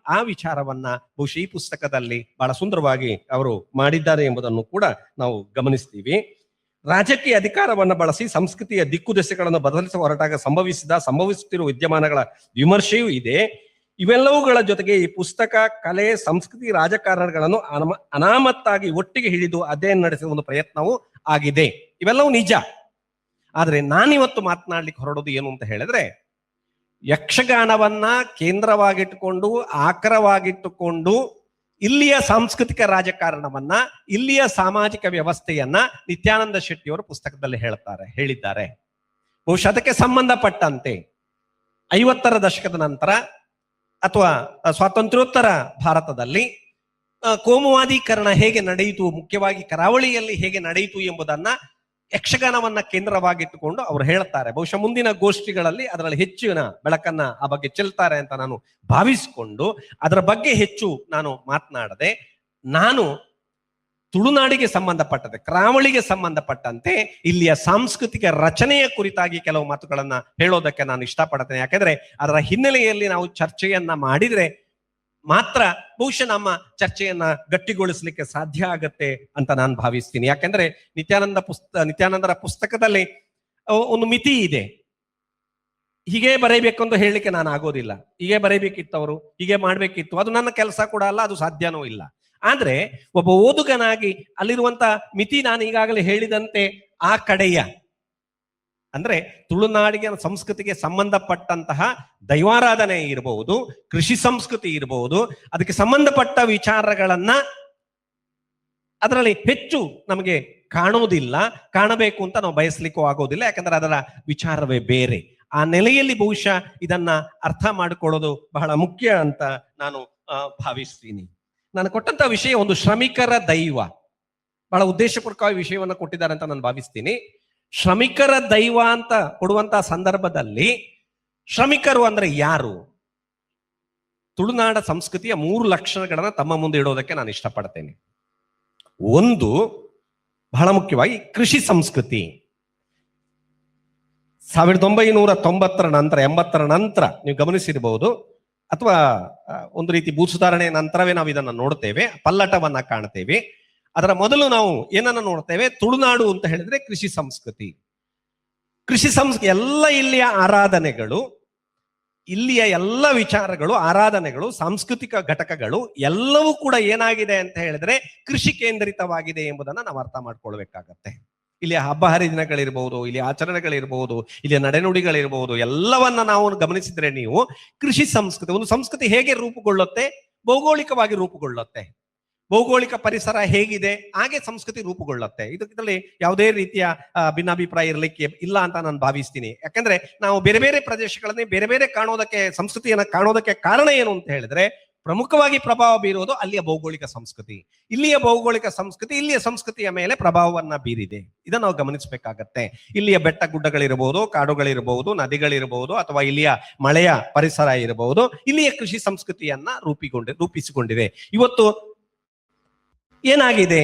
ಆ ವಿಚಾರವನ್ನ ಬಹುಶಃ ಈ ಪುಸ್ತಕದಲ್ಲಿ ಬಹಳ ಸುಂದರವಾಗಿ ಅವರು ಮಾಡಿದ್ದಾರೆ ಎಂಬುದನ್ನು ಕೂಡ ನಾವು ಗಮನಿಸ್ತೀವಿ. ರಾಜಕೀಯ ಅಧಿಕಾರವನ್ನು ಬಳಸಿ ಸಂಸ್ಕೃತಿಯ ದಿಕ್ಕು ದೆಸೆಗಳನ್ನು ಬದಲಿಸುವ ಹೊರಟಾಗ ಸಂಭವಿಸುತ್ತಿರುವ ವಿದ್ಯಮಾನಗಳ ವಿಮರ್ಶೆಯೂ ಇದೆ. ಇವೆಲ್ಲವುಗಳ ಜೊತೆಗೆ ಈ ಪುಸ್ತಕ ಕಲೆ, ಸಂಸ್ಕೃತಿ, ರಾಜಕಾರಣಗಳನ್ನು ಅನಾಮತ್ತಾಗಿ ಒಟ್ಟಿಗೆ ಹಿಡಿದು ಅಧ್ಯಯನ ನಡೆಸುವ ಒಂದು ಪ್ರಯತ್ನವೂ ಆಗಿದೆ. ಇವೆಲ್ಲವೂ ನಿಜ. ಆದ್ರೆ ನಾನಿವತ್ತು ಮಾತನಾಡ್ಲಿಕ್ಕೆ ಹೊರಡೋದು ಏನು ಅಂತ ಹೇಳಿದ್ರೆ, ಯಕ್ಷಗಾನವನ್ನ ಕೇಂದ್ರವಾಗಿಟ್ಟುಕೊಂಡು ಆಕರವಾಗಿಟ್ಟುಕೊಂಡು ಇಲ್ಲಿಯ ಸಾಂಸ್ಕೃತಿಕ ರಾಜಕಾರಣವನ್ನ, ಇಲ್ಲಿಯ ಸಾಮಾಜಿಕ ವ್ಯವಸ್ಥೆಯನ್ನ ನಿತ್ಯಾನಂದ ಶೆಟ್ಟಿಯವರು ಪುಸ್ತಕದಲ್ಲಿ ಹೇಳಿದ್ದಾರೆ. ಬಹುಶಃ ಅದಕ್ಕೆ ಸಂಬಂಧಪಟ್ಟಂತೆ 50ರ ದಶಕದ ನಂತರ ಅಥವಾ ಸ್ವಾತಂತ್ರ್ಯೋತ್ತರ ಭಾರತದಲ್ಲಿ ಕೋಮುವಾದೀಕರಣ ಹೇಗೆ ನಡೆಯಿತು, ಮುಖ್ಯವಾಗಿ ಕರಾವಳಿಯಲ್ಲಿ ಹೇಗೆ ನಡೆಯಿತು ಎಂಬುದನ್ನ ಯಕ್ಷಗಾನವನ್ನ ಕೇಂದ್ರವಾಗಿಟ್ಟುಕೊಂಡು ಅವರು ಹೇಳ್ತಾರೆ. ಬಹುಶಃ ಮುಂದಿನ ಗೋಷ್ಠಿಗಳಲ್ಲಿ ಅದರಲ್ಲಿ ಹೆಚ್ಚಿನ ಬೆಳಕನ್ನ ಆ ಬಗ್ಗೆ ಚೆಲ್ತಾರೆ ಅಂತ ನಾನು ಭಾವಿಸಿಕೊಂಡು ಅದರ ಬಗ್ಗೆ ಹೆಚ್ಚು ನಾನು ಮಾತನಾಡದೆ, ನಾನು ತುಳುನಾಡಿಗೆ ಸಂಬಂಧಪಟ್ಟಂತೆ, ಕರಾವಳಿಗೆ ಸಂಬಂಧಪಟ್ಟಂತೆ ಇಲ್ಲಿಯ ಸಾಂಸ್ಕೃತಿಕ ರಚನೆಯ ಕುರಿತಾಗಿ ಕೆಲವು ಮಾತುಗಳನ್ನ ಹೇಳೋದಕ್ಕೆ ನಾನು ಇಷ್ಟಪಡ್ತೇನೆ. ಯಾಕಂದ್ರೆ ಅದರ ಹಿನ್ನೆಲೆಯಲ್ಲಿ ನಾವು ಚರ್ಚೆಯನ್ನ ಮಾಡಿದ್ರೆ ಮಾತ್ರ ಬಹುಶಃ ನಮ್ಮ ಚರ್ಚೆಯನ್ನ ಗಟ್ಟಿಗೊಳಿಸ್ಲಿಕ್ಕೆ ಸಾಧ್ಯ ಆಗತ್ತೆ ಅಂತ ನಾನು ಭಾವಿಸ್ತೀನಿ. ಯಾಕಂದ್ರೆ ನಿತ್ಯಾನಂದರ ಪುಸ್ತಕದಲ್ಲಿ ಒಂದು ಮಿತಿ ಇದೆ. ಹೀಗೆ ಬರೀಬೇಕು ಅಂತ ಹೇಳಲಿಕ್ಕೆ ನಾನು ಆಗೋದಿಲ್ಲ. ಹೀಗೆ ಬರೀಬೇಕಿತ್ತು, ಅವರು ಹೀಗೆ ಮಾಡ್ಬೇಕಿತ್ತು, ಅದು ನನ್ನ ಕೆಲಸ ಕೂಡ ಅಲ್ಲ, ಅದು ಸಾಧ್ಯನೂ ಇಲ್ಲ. ಆದ್ರೆ ಒಬ್ಬ ಓದುಗನಾಗಿ ಅಲ್ಲಿರುವಂತ ಮಿತಿ ನಾನು ಈಗಾಗಲೇ ಹೇಳಿದಂತೆ ಆ ಕಡೆಯ, ಅಂದ್ರೆ ತುಳುನಾಡಿಗೆ ಸಂಸ್ಕೃತಿಗೆ ಸಂಬಂಧಪಟ್ಟಂತಹ ದೈವಾರಾಧನೆ ಇರಬಹುದು, ಕೃಷಿ ಸಂಸ್ಕೃತಿ ಇರಬಹುದು, ಅದಕ್ಕೆ ಸಂಬಂಧಪಟ್ಟ ವಿಚಾರಗಳನ್ನ ಅದರಲ್ಲಿ ಹೆಚ್ಚು ನಮಗೆ ಕಾಣೋದಿಲ್ಲ, ಕಾಣಬೇಕು ಅಂತ ನಾವು ಬಯಸ್ಲಿಕ್ಕೂ ಆಗೋದಿಲ್ಲ. ಯಾಕಂದ್ರೆ ಅದರ ವಿಚಾರವೇ ಬೇರೆ. ಆ ನೆಲೆಯಲ್ಲಿ ಬಹುಶಃ ಇದನ್ನ ಅರ್ಥ ಮಾಡಿಕೊಳ್ಳೋದು ಬಹಳ ಮುಖ್ಯ ಅಂತ ನಾನು ಭಾವಿಸ್ತೀನಿ. ನಾನು ಕೊಟ್ಟಂತ ವಿಷಯ ಒಂದು ಶ್ರಮಿಕರ ದೈವ, ಬಹಳ ಉದ್ದೇಶಪೂರ್ವಕವಾಗಿ ವಿಷಯವನ್ನ ಕೊಟ್ಟಿದ್ದಾರೆ ಅಂತ ನಾನು ಭಾವಿಸ್ತೀನಿ. ಶ್ರಮಿಕರ ದೈವ ಅಂತ ಕೊಡುವಂತಹ ಸಂದರ್ಭದಲ್ಲಿ ಶ್ರಮಿಕರು ಅಂದ್ರೆ ಯಾರು? ತುಳುನಾಡ ಸಂಸ್ಕೃತಿಯ 3 ಲಕ್ಷಣಗಳನ್ನ ತಮ್ಮ ಮುಂದೆ ಇಡೋದಕ್ಕೆ ನಾನು ಇಷ್ಟಪಡ್ತೇನೆ. ಒಂದು ಬಹಳ ಮುಖ್ಯವಾಗಿ ಕೃಷಿ ಸಂಸ್ಕೃತಿ. 1990ರ ನಂತರ 80ರ ನಂತರ ನೀವು ಗಮನಿಸಿರಬಹುದು, ಅಥವಾ ಒಂದು ರೀತಿ ಭೂಸುಧಾರಣೆಯ ನಂತರವೇ ನಾವು ಇದನ್ನ ನೋಡ್ತೇವೆ, ಪಲ್ಲಟವನ್ನ ಕಾಣ್ತೇವೆ. ಅದರ ಮೊದಲು ನಾವು ಏನನ್ನ ನೋಡ್ತೇವೆ? ತುಳುನಾಡು ಅಂತ ಹೇಳಿದ್ರೆ ಕೃಷಿ ಸಂಸ್ಕೃತಿ. ಎಲ್ಲ ಇಲ್ಲಿಯ ಆರಾಧನೆಗಳು, ಇಲ್ಲಿಯ ಎಲ್ಲ ವಿಚಾರಗಳು, ಆರಾಧನೆಗಳು, ಸಾಂಸ್ಕೃತಿಕ ಘಟಕಗಳು ಎಲ್ಲವೂ ಕೂಡ ಏನಾಗಿದೆ ಅಂತ ಹೇಳಿದ್ರೆ ಕೃಷಿ ಕೇಂದ್ರಿತವಾಗಿದೆ ಎಂಬುದನ್ನ ನಾವು ಅರ್ಥ ಮಾಡ್ಕೊಳ್ಬೇಕಾಗತ್ತೆ. ಇಲ್ಲಿಯ ಹಬ್ಬ ಹರಿದಿನಗಳಿರ್ಬಹುದು, ಇಲ್ಲಿಯ ಆಚರಣೆಗಳಿರ್ಬಹುದು, ಇಲ್ಲಿಯ ನಡೆನುಡಿಗಳಿರ್ಬಹುದು, ಎಲ್ಲವನ್ನ ನಾವು ಗಮನಿಸಿದ್ರೆ ನೀವು ಕೃಷಿ ಸಂಸ್ಕೃತಿ, ಒಂದು ಸಂಸ್ಕೃತಿ ಹೇಗೆ ರೂಪುಗೊಳ್ಳುತ್ತೆ? ಭೌಗೋಳಿಕವಾಗಿ ರೂಪುಗೊಳ್ಳುತ್ತೆ. ಭೌಗೋಳಿಕ ಪರಿಸರ ಹೇಗಿದೆ ಹಾಗೆ ಸಂಸ್ಕೃತಿ ರೂಪುಗೊಳ್ಳುತ್ತೆ. ಇದರಲ್ಲಿ ಯಾವುದೇ ರೀತಿಯ ಭಿನ್ನಾಭಿಪ್ರಾಯ ಇರಲಿಕ್ಕೆ ಇಲ್ಲ ಅಂತ ನಾನು ಭಾವಿಸ್ತೀನಿ. ಯಾಕಂದ್ರೆ ನಾವು ಬೇರೆ ಬೇರೆ ಪ್ರದೇಶಗಳನ್ನೇ ಬೇರೆ ಬೇರೆ ಕಾಣೋದಕ್ಕೆ, ಸಂಸ್ಕೃತಿಯನ್ನ ಕಾಣೋದಕ್ಕೆ ಕಾರಣ ಏನು ಅಂತ ಹೇಳಿದ್ರೆ, ಪ್ರಮುಖವಾಗಿ ಪ್ರಭಾವ ಬೀರುವುದು ಅಲ್ಲಿಯ ಭೌಗೋಳಿಕ ಸಂಸ್ಕೃತಿ. ಇಲ್ಲಿಯ ಭೌಗೋಳಿಕ ಸಂಸ್ಕೃತಿ ಇಲ್ಲಿಯ ಸಂಸ್ಕೃತಿಯ ಮೇಲೆ ಪ್ರಭಾವವನ್ನ ಬೀರಿದೆ. ಇದನ್ನು ನಾವು ಗಮನಿಸಬೇಕಾಗತ್ತೆ. ಇಲ್ಲಿಯ ಬೆಟ್ಟ ಗುಡ್ಡಗಳಿರಬಹುದು, ಕಾಡುಗಳಿರಬಹುದು, ನದಿಗಳಿರಬಹುದು, ಅಥವಾ ಇಲ್ಲಿಯ ಮಳೆಯ ಪರಿಸರ ಇರಬಹುದು, ಇಲ್ಲಿಯ ಕೃಷಿ ಸಂಸ್ಕೃತಿಯನ್ನ ರೂಪಿಸಿಕೊಂಡಿದೆ. ಇವತ್ತು ಏನಾಗಿದೆ?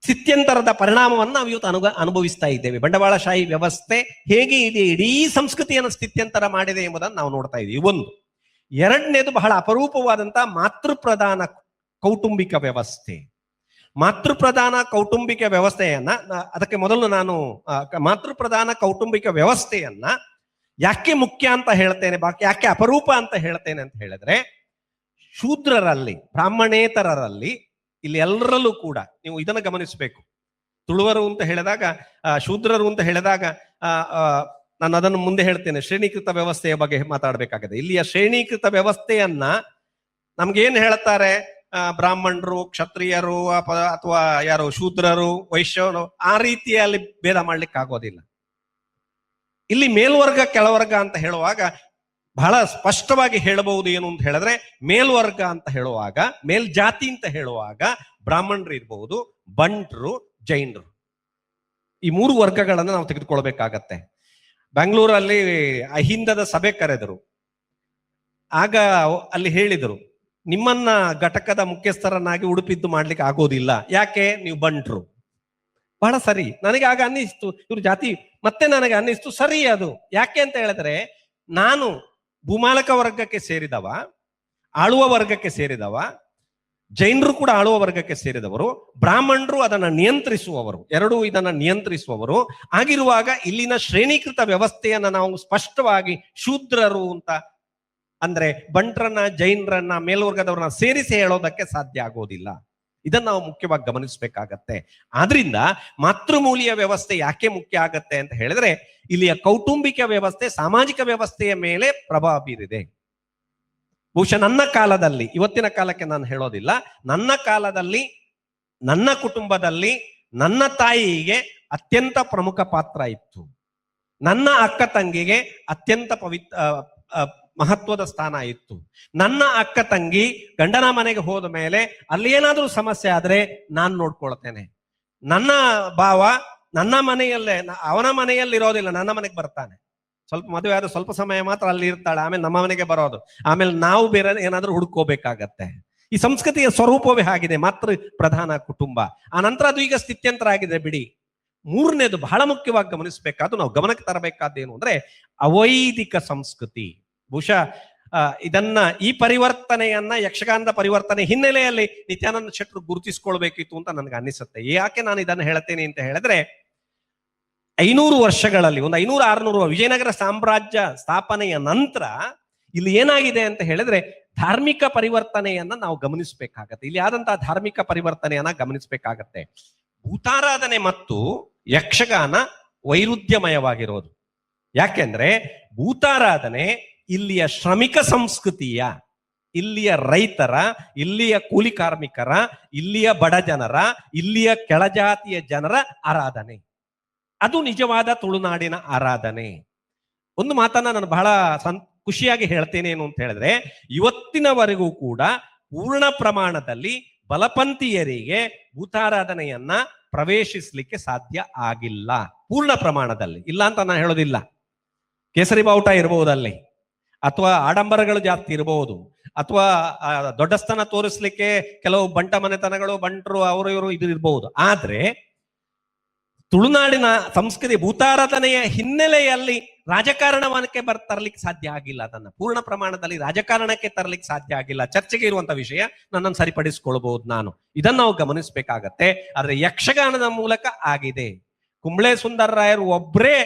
ಸ್ಥಿತ್ಯಂತರದ ಪರಿಣಾಮವನ್ನು ನಾವು ಇವತ್ತು ಅನುಭವಿಸ್ತಾ ಇದ್ದೇವೆ. ಬಂಡವಾಳಶಾಹಿ ವ್ಯವಸ್ಥೆ ಹೇಗೆ ಇದೆ, ಇಡೀ ಸಂಸ್ಕೃತಿಯನ್ನು ಸ್ಥಿತ್ಯಂತರ ಮಾಡಿದೆ ಎಂಬುದನ್ನು ನಾವು ನೋಡ್ತಾ ಇದ್ದೀವಿ. ಒಂದು. ಎರಡನೇದು ಬಹಳ ಅಪರೂಪವಾದಂತಹ ಮಾತೃಪ್ರಧಾನ ಕೌಟುಂಬಿಕ ವ್ಯವಸ್ಥೆ. ಮಾತೃಪ್ರಧಾನ ಕೌಟುಂಬಿಕ ವ್ಯವಸ್ಥೆಯನ್ನ, ಅದಕ್ಕೆ ಮೊದಲು ನಾನು ಮಾತೃಪ್ರಧಾನ ಕೌಟುಂಬಿಕ ವ್ಯವಸ್ಥೆಯನ್ನ ಯಾಕೆ ಮುಖ್ಯ ಅಂತ ಹೇಳ್ತೇನೆ, ಯಾಕೆ ಅಪರೂಪ ಅಂತ ಹೇಳ್ತೇನೆ ಅಂತ ಹೇಳಿದ್ರೆ, ಶೂದ್ರರಲ್ಲಿ, ಬ್ರಾಹ್ಮಣೇತರರಲ್ಲಿ, ಇಲ್ಲಿ ಎಲ್ಲರಲ್ಲೂ ಕೂಡ ನೀವು ಇದನ್ನು ಗಮನಿಸಬೇಕು. ತುಳುವರು ಅಂತ ಹೇಳಿದಾಗ, ಶೂದ್ರರು ಅಂತ ಹೇಳಿದಾಗ ನಾನು ಅದನ್ನು ಮುಂದೆ ಹೇಳ್ತೇನೆ, ಶ್ರೇಣೀಕೃತ ವ್ಯವಸ್ಥೆಯ ಬಗ್ಗೆ ಮಾತಾಡಬೇಕಾಗಿದೆ. ಇಲ್ಲಿಯ ಶ್ರೇಣೀಕೃತ ವ್ಯವಸ್ಥೆಯನ್ನ ನಮ್ಗೇನ್ ಹೇಳ್ತಾರೆ? ಬ್ರಾಹ್ಮಣರು, ಕ್ಷತ್ರಿಯರು, ಅಥವಾ ಯಾರು ಶೂದ್ರರು, ವೈಶ್ಯರು, ಆ ರೀತಿಯಲ್ಲಿ ಭೇದ ಮಾಡ್ಲಿಕ್ಕೆ ಆಗೋದಿಲ್ಲ. ಇಲ್ಲಿ ಮೇಲ್ವರ್ಗ ಕೆಳವರ್ಗ ಅಂತ ಹೇಳುವಾಗ ಬಹಳ ಸ್ಪಷ್ಟವಾಗಿ ಹೇಳಬಹುದು. ಏನು ಅಂತ ಹೇಳಿದ್ರೆ, ಮೇಲ್ವರ್ಗ ಅಂತ ಹೇಳುವಾಗ, ಮೇಲ್ಜಾತಿ ಅಂತ ಹೇಳುವಾಗ ಬ್ರಾಹ್ಮಣರು ಇರಬಹುದು, ಬಂಟ್ರು, ಜೈನರು, ಈ 3 ವರ್ಗಗಳನ್ನು ನಾವು ತೆಗೆದುಕೊಳ್ಬೇಕಾಗತ್ತೆ. ಬೆಂಗಳೂರಲ್ಲಿ ಅಹಿಂದದ ಸಭೆ ಕರೆದರು. ಆಗ ಅಲ್ಲಿ ಹೇಳಿದರು, ನಿಮ್ಮನ್ನ ಘಟಕದ ಮುಖ್ಯಸ್ಥರನ್ನಾಗಿ ಉಡುಪಿದ್ದು ಮಾಡ್ಲಿಕ್ಕೆ ಆಗೋದಿಲ್ಲ. ಯಾಕೆ? ನೀವು ಬಂಟ್ರು. ಬಹಳ ಸರಿ. ನನಗೆ ಆಗ ಅನ್ನಿಸ್ತು ಇವ್ರ ಜಾತಿ, ಮತ್ತೆ ನನಗೆ ಅನ್ನಿಸ್ತು ಸರಿ ಅದು. ಯಾಕೆ ಅಂತ ಹೇಳಿದ್ರೆ ನಾನು ಭೂಮಾಲಕ ವರ್ಗಕ್ಕೆ ಸೇರಿದವ, ಆಳುವ ವರ್ಗಕ್ಕೆ ಸೇರಿದವ, ಜೈನರು ಕೂಡ ಆಳುವ ವರ್ಗಕ್ಕೆ ಸೇರಿದವರು, ಬ್ರಾಹ್ಮಣರು ಅದನ್ನ ನಿಯಂತ್ರಿಸುವವರು, ಎರಡೂ ಇದನ್ನ ನಿಯಂತ್ರಿಸುವವರು ಆಗಿರುವಾಗ ಇಲ್ಲಿನ ಶ್ರೇಣೀಕೃತ ವ್ಯವಸ್ಥೆಯನ್ನ ನಾವು ಸ್ಪಷ್ಟವಾಗಿ ಶೂದ್ರರು ಅಂತ ಅಂದ್ರೆ ಬಂಟ್ರನ್ನ, ಜೈನರನ್ನ, ಮೇಲ್ವರ್ಗದವರನ್ನ ಸೇರಿಸಿ ಹೇಳೋದಕ್ಕೆ ಸಾಧ್ಯ ಆಗೋದಿಲ್ಲ. ಇದನ್ನ ನಾವು ಮುಖ್ಯವಾಗಿ ಗಮನಿಸಬೇಕಾಗತ್ತೆ. ಆದ್ರಿಂದ ಮಾತೃಮೂಲಿಯ ವ್ಯವಸ್ಥೆ ಯಾಕೆ ಮುಖ್ಯ ಆಗತ್ತೆ ಅಂತ ಹೇಳಿದ್ರೆ ಇಲ್ಲಿಯ ಕೌಟುಂಬಿಕ ವ್ಯವಸ್ಥೆ ಸಾಮಾಜಿಕ ವ್ಯವಸ್ಥೆಯ ಮೇಲೆ ಪ್ರಭಾವ ಬೀರಿದೆ. ಬಹುಶಃ ನನ್ನ ಕಾಲದಲ್ಲಿ, ಇವತ್ತಿನ ಕಾಲಕ್ಕೆ ನಾನು ಹೇಳೋದಿಲ್ಲ, ನನ್ನ ಕಾಲದಲ್ಲಿ ನನ್ನ ಕುಟುಂಬದಲ್ಲಿ ನನ್ನ ತಾಯಿಗೆ ಅತ್ಯಂತ ಪ್ರಮುಖ ಪಾತ್ರ ಇತ್ತು. ನನ್ನ ಅಕ್ಕ ತಂಗಿಗೆ ಅತ್ಯಂತ ಮಹತ್ವದ ಸ್ಥಾನ ಇತ್ತು. ನನ್ನ ಅಕ್ಕ ತಂಗಿ ಗಂಡನ ಮನೆಗೆ ಹೋದ ಮೇಲೆ ಅಲ್ಲಿ ಏನಾದ್ರೂ ಸಮಸ್ಯೆ ಆದ್ರೆ ನಾನ್ ನೋಡ್ಕೊಳ್ತೇನೆ. ನನ್ನ ಭಾವ ನನ್ನ ಮನೆಯಲ್ಲೇ, ಅವನ ಮನೆಯಲ್ಲಿ ಇರೋದಿಲ್ಲ, ನನ್ನ ಮನೆಗೆ ಬರ್ತಾನೆ. ಸ್ವಲ್ಪ ಮದುವೆ ಆದ ಸ್ವಲ್ಪ ಸಮಯ ಮಾತ್ರ ಅಲ್ಲಿ ಇರ್ತಾಳೆ, ಆಮೇಲೆ ನಮ್ಮ ಮನೆಗೆ ಬರೋದು, ಆಮೇಲೆ ನಾವು ಬೇರೆ ಏನಾದ್ರೂ ಹುಡುಕೋಬೇಕಾಗತ್ತೆ. ಈ ಸಂಸ್ಕೃತಿಯ ಸ್ವರೂಪವೇ ಆಗಿದೆ, ಮಾತೃ ಪ್ರಧಾನ ಕುಟುಂಬ. ಆ ನಂತರ ಅದು ಈಗ ಸ್ಥಿತ್ಯಂತರ ಆಗಿದೆ ಬಿಡಿ. ಮೂರನೇದು ಬಹಳ ಮುಖ್ಯವಾಗಿ ಗಮನಿಸಬೇಕಾದ್ದು, ನಾವು ಗಮನಕ್ಕೆ ತರಬೇಕಾದ್ದೇನು ಅಂದ್ರೆ ಅವೈದಿಕ ಸಂಸ್ಕೃತಿ. ಬಹುಶಃ ಇದನ್ನ, ಈ ಪರಿವರ್ತನೆಯನ್ನ, ಯಕ್ಷಗಾನದ ಪರಿವರ್ತನೆ ಹಿನ್ನೆಲೆಯಲ್ಲಿ ನಿತ್ಯಾನಂದ ಶೆಟ್ಟರು ಗುರುತಿಸ್ಕೊಳ್ಬೇಕಿತ್ತು ಅಂತ ನನಗೆ ಅನಿಸುತ್ತೆ. ಯಾಕೆ ನಾನು ಇದನ್ನು ಹೇಳ್ತೇನೆ ಅಂತ ಹೇಳಿದ್ರೆ 500 ವರ್ಷಗಳಲ್ಲಿ, ಒಂದು 500-600 ವಿಜಯನಗರ ಸಾಮ್ರಾಜ್ಯ ಸ್ಥಾಪನೆಯ ನಂತರ ಇಲ್ಲಿ ಏನಾಗಿದೆ ಅಂತ ಹೇಳಿದ್ರೆ ಧಾರ್ಮಿಕ ಪರಿವರ್ತನೆಯನ್ನ ನಾವು ಗಮನಿಸಬೇಕಾಗತ್ತೆ. ಇಲ್ಲಿ ಆದಂತಹ ಧಾರ್ಮಿಕ ಪರಿವರ್ತನೆಯನ್ನ ಗಮನಿಸಬೇಕಾಗತ್ತೆ. ಭೂತಾರಾಧನೆ ಮತ್ತು ಯಕ್ಷಗಾನ ವೈರುಧ್ಯಮಯವಾಗಿರೋದು. ಯಾಕೆಂದ್ರೆ ಭೂತಾರಾಧನೆ ಇಲ್ಲಿಯ ಶ್ರಮಿಕ ಸಂಸ್ಕೃತಿಯ, ಇಲ್ಲಿಯ ರೈತರ, ಇಲ್ಲಿಯ ಕೂಲಿ ಕಾರ್ಮಿಕರ, ಇಲ್ಲಿಯ ಬಡ ಜನರ, ಇಲ್ಲಿಯ ಕೆಳಜಾತಿಯ ಜನರ ಆರಾಧನೆ. ಅದು ನಿಜವಾದ ತುಳುನಾಡಿನ ಆರಾಧನೆ. ಒಂದು ಮಾತನ್ನ ನಾನು ಬಹಳ ಖುಷಿಯಾಗಿ ಹೇಳ್ತೇನೆ ಏನು ಅಂತ ಹೇಳಿದ್ರೆ, ಇವತ್ತಿನವರೆಗೂ ಕೂಡ ಪೂರ್ಣ ಪ್ರಮಾಣದಲ್ಲಿ ಬಲಪಂಥೀಯರಿಗೆ ಭೂತಾರಾಧನೆಯನ್ನ ಪ್ರವೇಶಿಸಲಿಕ್ಕೆ ಸಾಧ್ಯ ಆಗಿಲ್ಲ. ಪೂರ್ಣ ಪ್ರಮಾಣದಲ್ಲಿ ಇಲ್ಲ ಅಂತ ನಾನು ಹೇಳೋದಿಲ್ಲ. ಕೇಸರಿ ಬಾವುಟ ಇರಬಹುದಲ್ಲಿ, ಅಥವಾ ಆಡಂಬರಗಳು ಜಾಸ್ತಿ ಇರಬಹುದು, ಅಥವಾ ದೊಡ್ಡಸ್ತನ ತೋರಿಸ್ಲಿಕ್ಕೆ ಕೆಲವು ಬಂಟ ಮನೆತನಗಳು, ಬಂಟರು, ಅವರು ಇವರು ಇದು ಇರಬಹುದು. ಆದ್ರೆ ತುಳುನಾಡಿನ ಸಂಸ್ಕೃತಿ ಭೂತಾರಾಧನೆಯ ಹಿನ್ನೆಲೆಯಲ್ಲಿ ರಾಜಕಾರಣವನ್ನಕ್ಕೆ ತರಲಿಕ್ಕೆ ಸಾಧ್ಯ ಆಗಿಲ್ಲ. ಅದನ್ನ ಪೂರ್ಣ ಪ್ರಮಾಣದಲ್ಲಿ ರಾಜಕಾರಣಕ್ಕೆ ತರಲಿಕ್ಕೆ ಸಾಧ್ಯ ಆಗಿಲ್ಲ. ಚರ್ಚೆಗೆ ಇರುವಂತ ವಿಷಯ, ನನ್ನನ್ನು ಸರಿಪಡಿಸಿಕೊಳ್ಬಹುದು ನಾನು. ಇದನ್ನ ನಾವು ಗಮನಿಸಬೇಕಾಗತ್ತೆ. ಆದ್ರೆ ಯಕ್ಷಗಾನದ ಮೂಲಕ ಆಗಿದೆ. ಕುಂಬ್ಳೆ ಸುಂದರರಾಯರು ಒಬ್ರೇ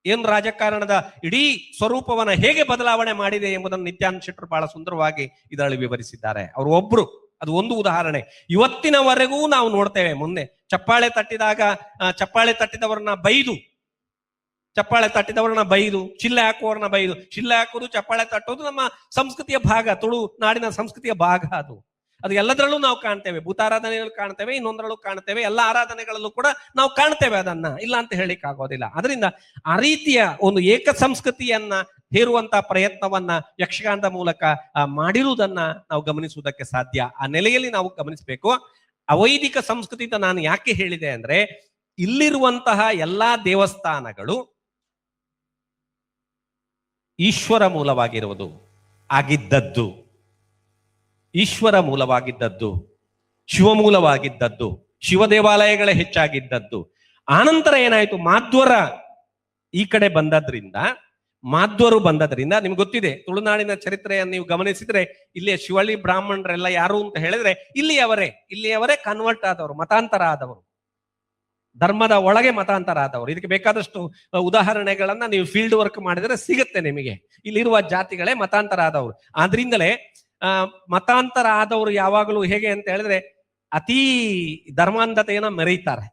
ಏನು ರಾಜಕಾರಣದ ಇಡೀ ಸ್ವರೂಪವನ್ನ ಹೇಗೆ ಬದಲಾವಣೆ ಮಾಡಿದೆ ಎಂಬುದನ್ನು ನಿತ್ಯಾನಂದ ಶೆಟ್ಟರು ಬಹಳ ಸುಂದರವಾಗಿ ಇದರಲ್ಲಿ ವಿವರಿಸಿದ್ದಾರೆ. ಅವರು ಒಬ್ರು, ಅದು ಒಂದು ಉದಾಹರಣೆ. ಇವತ್ತಿನವರೆಗೂ ನಾವು ನೋಡ್ತೇವೆ. ಮುಂದೆ ಚಪ್ಪಾಳೆ ತಟ್ಟಿದವರನ್ನ ಬೈದು, ಶಿಲ್ಲೆ ಹಾಕುವವರನ್ನ ಬೈದು, ಶಿಲ್ಲೆ ಹಾಕುವುದು, ಚಪ್ಪಾಳೆ ತಟ್ಟೋದು ನಮ್ಮ ಸಂಸ್ಕೃತಿಯ ಭಾಗ, ತುಳು ನಾಡಿನ ಸಂಸ್ಕೃತಿಯ ಭಾಗ. ಅದು ಎಲ್ಲದರಲ್ಲೂ ನಾವು ಕಾಣ್ತೇವೆ. ಭೂತಾರಾಧನೆಗಳು ಕಾಣ್ತೇವೆ, ಇನ್ನೊಂದರಲ್ಲೂ ಕಾಣ್ತೇವೆ, ಎಲ್ಲ ಆರಾಧನೆಗಳಲ್ಲೂ ಕೂಡ ನಾವು ಕಾಣ್ತೇವೆ. ಅದನ್ನ ಇಲ್ಲ ಅಂತ ಹೇಳಿಕ್ ಆಗೋದಿಲ್ಲ. ಅದರಿಂದ ಆ ರೀತಿಯ ಒಂದು ಏಕ ಸಂಸ್ಕೃತಿಯನ್ನ ಹೇರುವಂತ ಪ್ರಯತ್ನವನ್ನ ಯಕ್ಷಗಾನದ ಮೂಲಕ ಮಾಡಿರುವುದನ್ನ ನಾವು ಗಮನಿಸುವುದಕ್ಕೆ ಸಾಧ್ಯ. ಆ ನೆಲೆಯಲ್ಲಿ ನಾವು ಗಮನಿಸಬೇಕು. ಅವೈದಿಕ ಸಂಸ್ಕೃತಿ ಅಂತ ನಾನು ಯಾಕೆ ಹೇಳಿದೆ ಅಂದ್ರೆ, ಇಲ್ಲಿರುವಂತಹ ಎಲ್ಲಾ ದೇವಸ್ಥಾನಗಳು ಈಶ್ವರ ಮೂಲವಾಗಿರುವುದು ಆಗಿದ್ದದ್ದು, ಈಶ್ವರ ಮೂಲವಾಗಿದ್ದದ್ದು, ಶಿವ ಮೂಲವಾಗಿದ್ದದ್ದು, ಶಿವ ದೇವಾಲಯಗಳೇ ಹೆಚ್ಚಾಗಿದ್ದದ್ದು. ಆನಂತರ ಏನಾಯ್ತು, ಮಾಧ್ವರ ಈ ಕಡೆ ಬಂದದ್ರಿಂದ ನಿಮ್ಗೆ ಗೊತ್ತಿದೆ. ತುಳುನಾಡಿನ ಚರಿತ್ರೆಯನ್ನು ನೀವು ಗಮನಿಸಿದ್ರೆ ಇಲ್ಲಿಯ ಶಿವಳಿ ಬ್ರಾಹ್ಮಣರೆಲ್ಲ ಯಾರು ಅಂತ ಹೇಳಿದ್ರೆ ಇಲ್ಲಿಯವರೇ ಕನ್ವರ್ಟ್ ಆದವರು, ಮತಾಂತರ ಆದವರು, ಧರ್ಮದ ಒಳಗೆ ಮತಾಂತರ ಆದವರು. ಇದಕ್ಕೆ ಬೇಕಾದಷ್ಟು ಉದಾಹರಣೆಗಳನ್ನ ನೀವು ಫೀಲ್ಡ್ ವರ್ಕ್ ಮಾಡಿದ್ರೆ ಸಿಗುತ್ತೆ ನಿಮಗೆ. ಇಲ್ಲಿರುವ ಜಾತಿಗಳೇ ಮತಾಂತರ ಆದವರು. ಆದ್ರಿಂದಲೇ ಮತಾಂತರ ಆದವರು ಯಾವಾಗಲೂ ಹೇಗೆ ಅಂತ ಹೇಳಿದ್ರೆ ಅತೀ ಧರ್ಮಾಂಧತೆಯನ್ನ ಮೆರೀತಾರೆ.